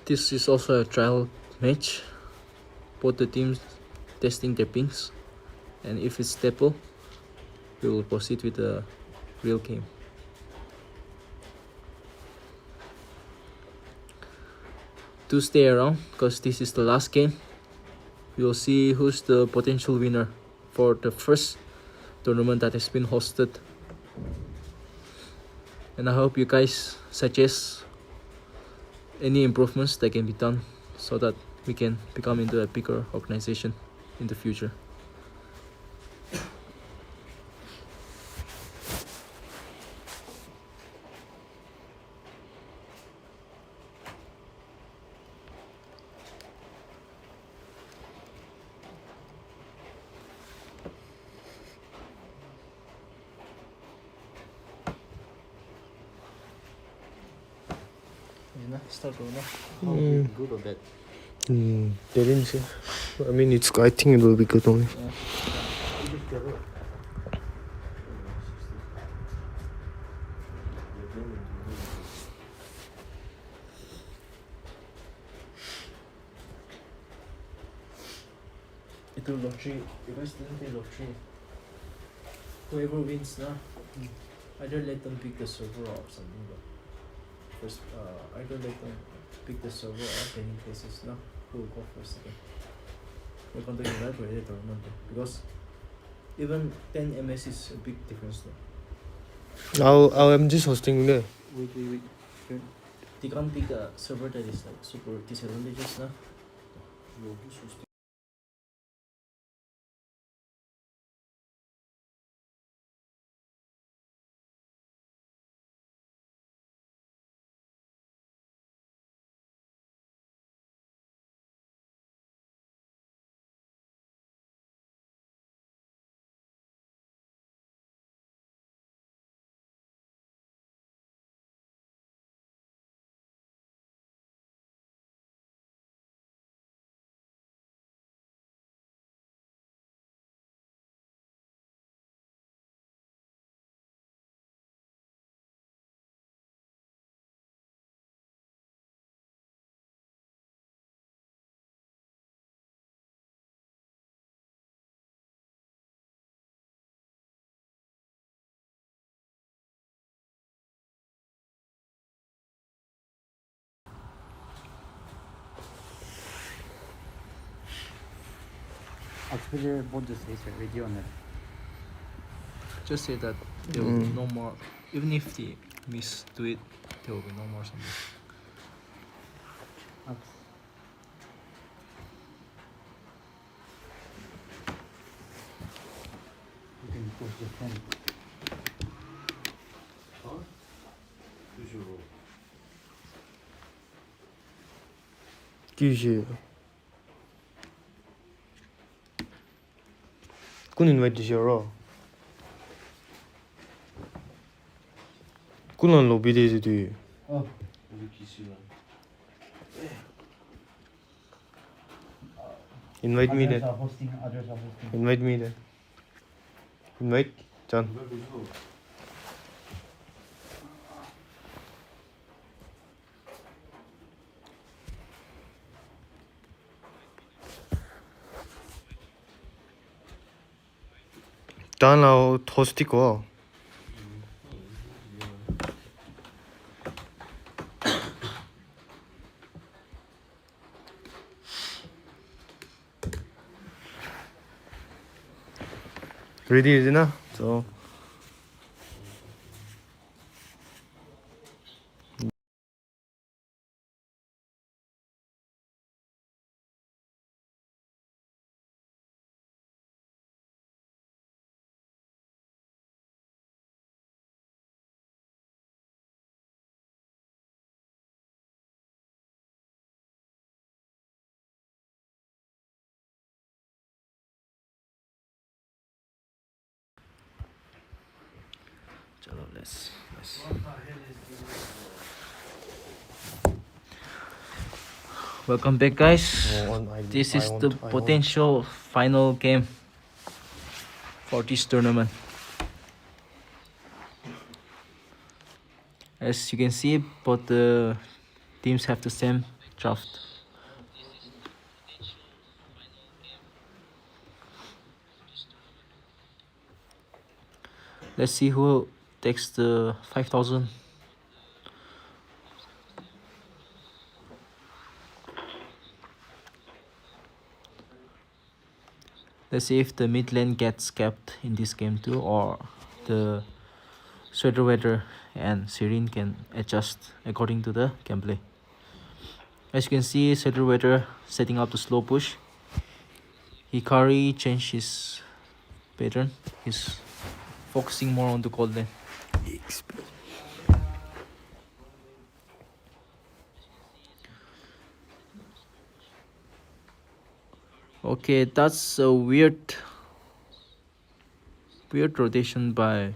This is also a trial match. Both the teams testing their pings, and if it's stable, we will proceed with the real game. Do stay around because this is the last game. We will see who's the potential winner for the first tournament that has been hosted. And I hope you guys suggest any improvements that can be done so that we can become into a bigger organization in the future. Start good or bad? They didn't say. I mean, I think it will be good only. Ito lottery. You guys didn't play lottery. Whoever wins now, either let them pick the server or something. But first, either let them pick the server or training places now. Who will go first again? we're conducting that for the tournament because even 10 ms is a big difference though. I'm just hosting there. Wait. They can't pick a server that is like super disadvantageous now. Auxiliary borders is already on it. Just say that there will be no more, even if they miss do it, there will be no more something. You can push the pen. Huh? Use your roll. 90. Kun invite siya. Kun ang lobby dito. Oh. Vicky Sila. Invite me Others there. are hosting. Invite me there. Invite John. Dan now hosting ko. Ready is na? So let's Welcome back, guys. This is the potential final game for this tournament. As you can see, both the teams have the same draft. Let's see who takes the 5,000. Let's see if the mid lane gets capped in this game too, or the Sweater Weather and Sirin can adjust according to the gameplay. As you can see, Sweater Weather setting up the slow push. Hikari changed his pattern. He's focusing more on the gold lane. Okay, that's a weird rotation by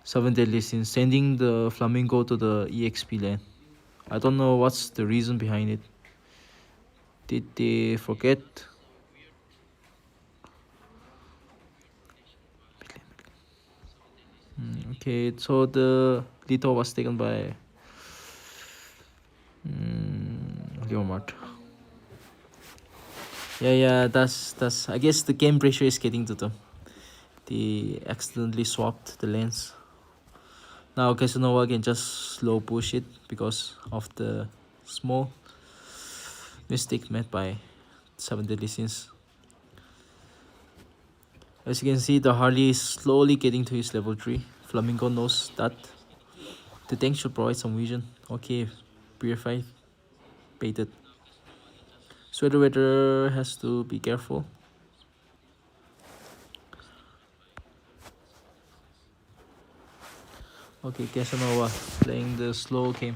7 Deadly Sins, sending the Flamingo to the EXP lane. I don't know what's the reason behind it. Did they forget? Okay, so the Lito was taken by Leomart. Yeah, that's I guess the game pressure is getting to them. They accidentally swapped the lanes. Now Casanova can just slow push it because of the small mistake made by 7 Deadly Sins. As you can see, the Harley is slowly getting to his level 3. Flamingo knows that the tank should provide some vision. Okay, Purify baited. Sweater Weather has to be careful. Okay, Casanova playing the slow game.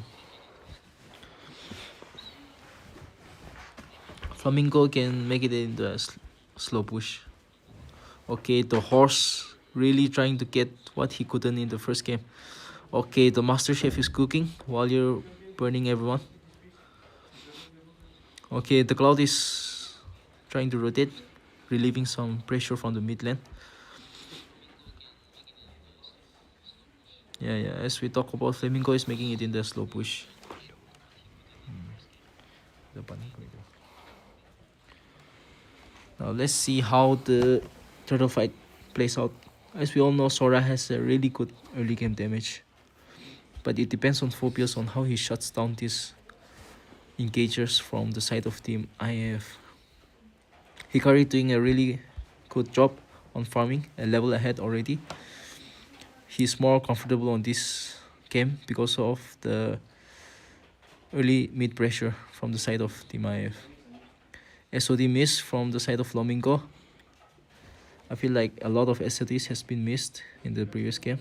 Flamingo can make it into a slow push. Okay, the horse really trying to get what he couldn't in the first game. Okay, the master chef is cooking while you're burning everyone. Okay, the cloud is trying to rotate, relieving some pressure from the mid lane. Yeah, as we talk about, Flamingo is making it in the slow push. Now let's see how the turtle fight plays out. As we all know, Sora has a really good early game damage, but it depends on Phobius on how he shuts down these engagers from the side of Team IF. Hikari doing a really good job on farming, a level ahead already. He's more comfortable on this game because of the early mid pressure from the side of Team IF. SOD miss from the side of Flamingo. I feel like a lot of SODs has been missed in the previous game.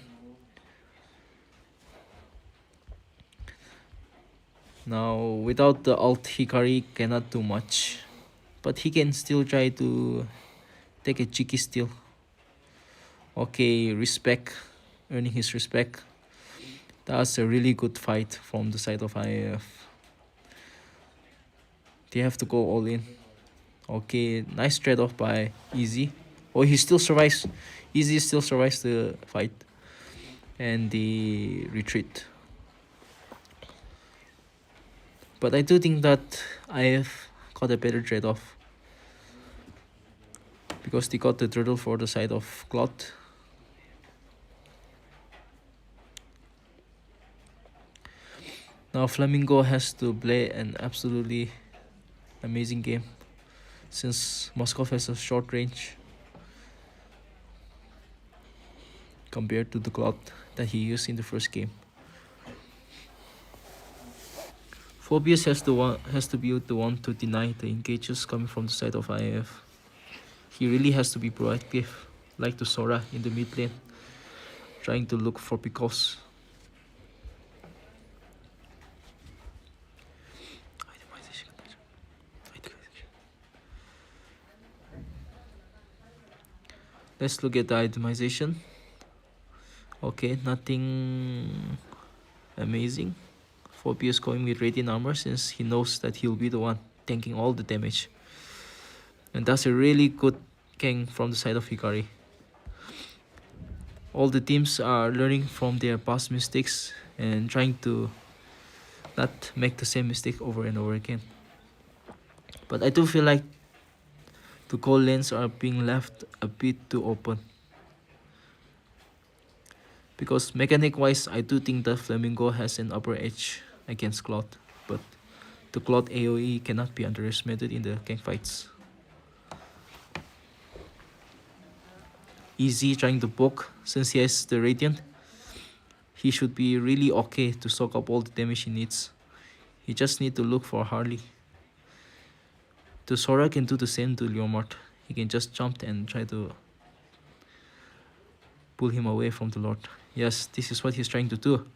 Now without the ult, Hikari cannot do much, but he can still try to take a cheeky steal. Okay, respect, earning his respect. That's a really good fight from the side of IF. They have to go all in. Okay, nice trade-off by Easy. Oh, he still survives. Easy still survives the fight and the retreat. But I do think that IF got a better trade-off because they got the turtle for the side of Cloud. Now Flamingo has to play an absolutely amazing game since Moskov has a short range compared to the Cloud that he used in the first game. Phobius has to be the one to deny the engages coming from the side of IF. He really has to be proactive, like the Sora in the mid lane, trying to look for pickoffs. Let's look at the itemization. Okay, nothing amazing. Phobius going with Radiant Armor since he knows that he'll be the one tanking all the damage. And that's a really good gang from the side of Hikari. All the teams are learning from their past mistakes and trying to not make the same mistake over and over again. But I do feel like the gold lanes are being left a bit too open. Because mechanic wise, I do think that Flamingo has an upper edge against Cloud, but the Cloud AoE cannot be underestimated in the gank fights. Easy trying to poke since he has the Radiant. He should be really okay to soak up all the damage he needs. He just need to look for Harley. The Sora can do the same to Leomord. He can just jump and try to pull him away from the Lord. Yes, this is what he's trying to do.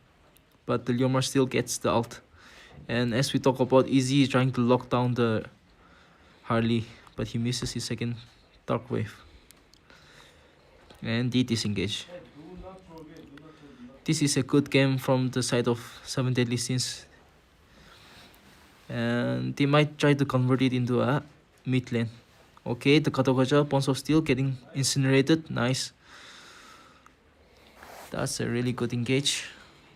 But the Leomord still gets the ult. And as we talk about, Easy trying to lock down the Harley, but he misses his second Dark Wave. And they disengage. This is a good game from the side of 7 Deadly Sins. And they might try to convert it into a mid lane. Okay, the Katogaja, Bonds of Steel getting incinerated. Nice. That's a really good engage.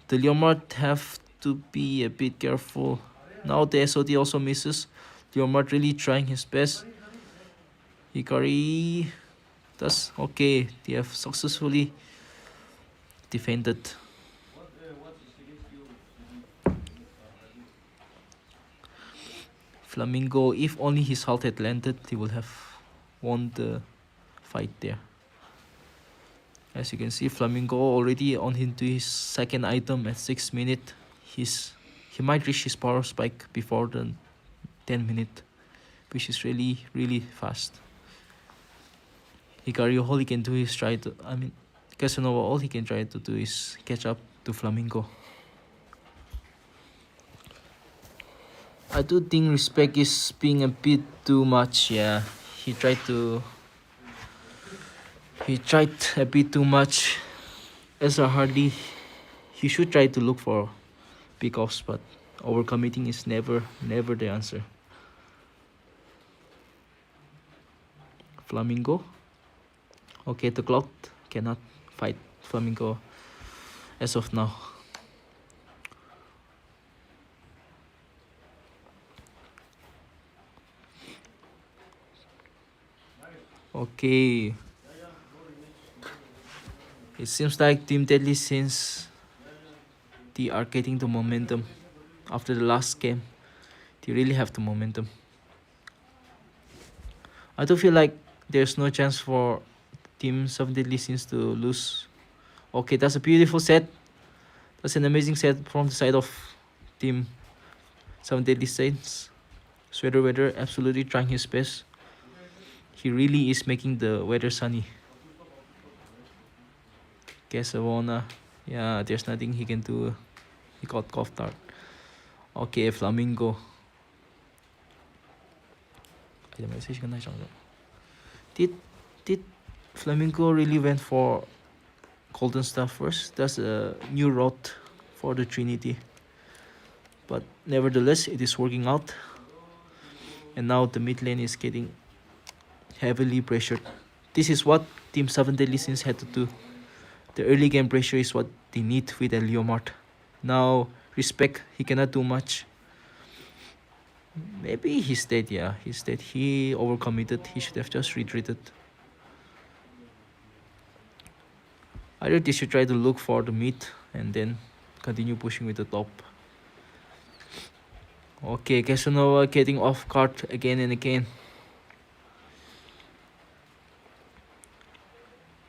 The Leomord have to be a bit careful. Now the SOD also misses. Leomord really trying his best. Hikari does okay. They have successfully defended. Flamingo, if only his ult had landed, he would have won the fight there. As you can see, Flamingo already on into his second item at 6 minutes. He might reach his power spike before the 10 minute, which is really fast. Hikario, all he can do is Casanova, all he can try to do is catch up to Flamingo. I do think Respect is being a bit too much. Yeah, he tried a bit too much. As a Hardy, he should try to look for pickoffs, but overcommitting is never the answer. Flamingo. Okay, the clock cannot fight Flamingo as of now. Okay. It seems like Team Deadly, since they are getting the momentum after the last game, they really have the momentum. I do feel like there's no chance for Team 7 Deadly Sins to lose. Okay, that's a beautiful set. That's an amazing set from the side of Team 7 Deadly Sins. Sweater Weather absolutely trying his best. He really is making the weather sunny. Casavona, yeah, there's nothing he can do. He got coughed out. Okay, Flamingo. Did Flamingo really went for Golden Star first? That's a new route for the Trinity. But nevertheless, it is working out. And now the mid lane is getting heavily pressured. This is what Team 7 Deadly Sins had to do. The early game pressure is what they need with a Leomart. Now, Respect, he cannot do much. Maybe he's dead, yeah. He's dead. He overcommitted. He should have just retreated. Either they should try to look for the mid and then continue pushing with the top. Okay, Casanova getting off guard again and again.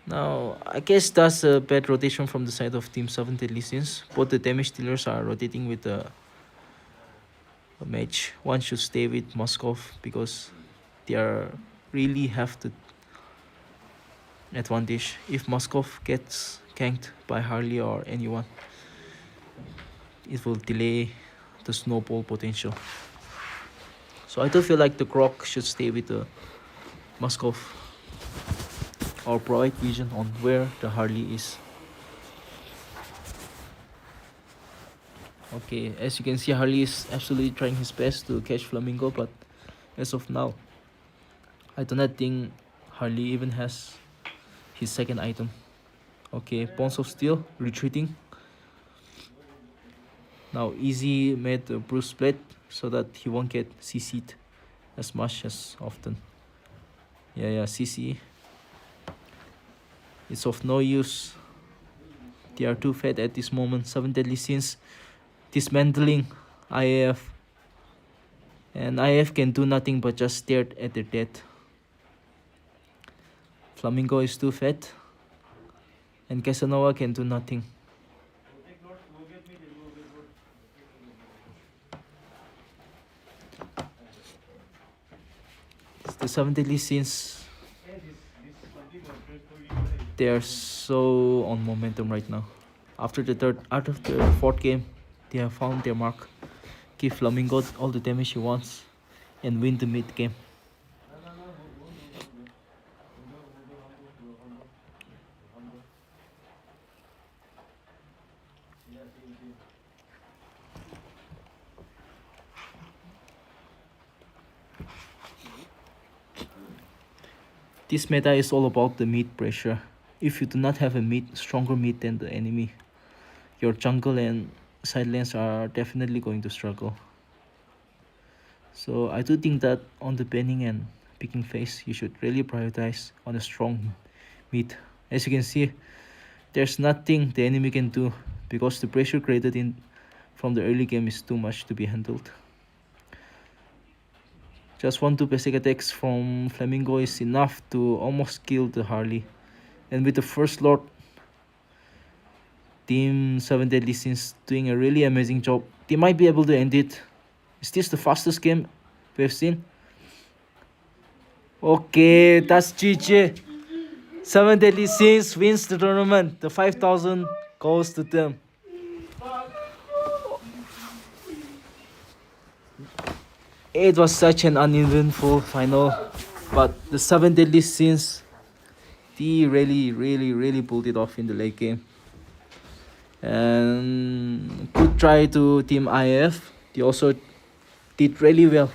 Now, I guess that's a bad rotation from the side of Team 7 Deadly Sins. Both the damage dealers are rotating with a mage. One should stay with Moskov because they are really have the advantage. If Moskov gets ganked by Harley or anyone, it will delay the snowball potential. So I do feel like the Grok should stay with the Moskov or provide vision on where the Harley is. Okay, as you can see, Harley is absolutely trying his best to catch Flamingo, but as of now, I do not think Harley even has his second item. Okay, Bones of Steel retreating. Now Easy made a Bruce Blade so that he won't get CC'd as much as often. Yeah, CC. It's of no use. They are too fat at this moment. 7 Deadly Sins dismantling IAF. And IAF can do nothing but just stare at their death. Flamingo is too fat. And Casanova can do nothing. The 7 Deadly Sins, they are so on momentum right now. After the fourth game, they have found their mark. Give Flamingo all the damage he wants and win the mid game. This meta is all about the mid pressure. If you do not have a stronger mid than the enemy, your jungle and side lanes are definitely going to struggle. So I do think that on the banning and picking phase, you should really prioritize on a strong mid. As you can see, there's nothing the enemy can do because the pressure created from the early game is too much to be handled. Just 1-2 basic attacks from Flamingo is enough to almost kill the Harley. And with the first Lord Team 7 Deadly Sins doing a really amazing job. They might be able to end it. Is this the fastest game we've seen? Okay, that's GG. 7 Deadly Sins wins the tournament. The 5,000 goes to them. It was such an uneventful final, but the 7 Deadly Sins, they really pulled it off in the late game. And good try to Team IF. They also did really well.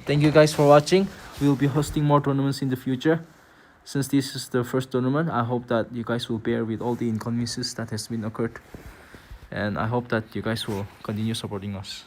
Thank you guys for watching. We'll be hosting more tournaments in the future. Since this is the first tournament, I hope that you guys will bear with all the inconveniences that has been occurred. And I hope that you guys will continue supporting us.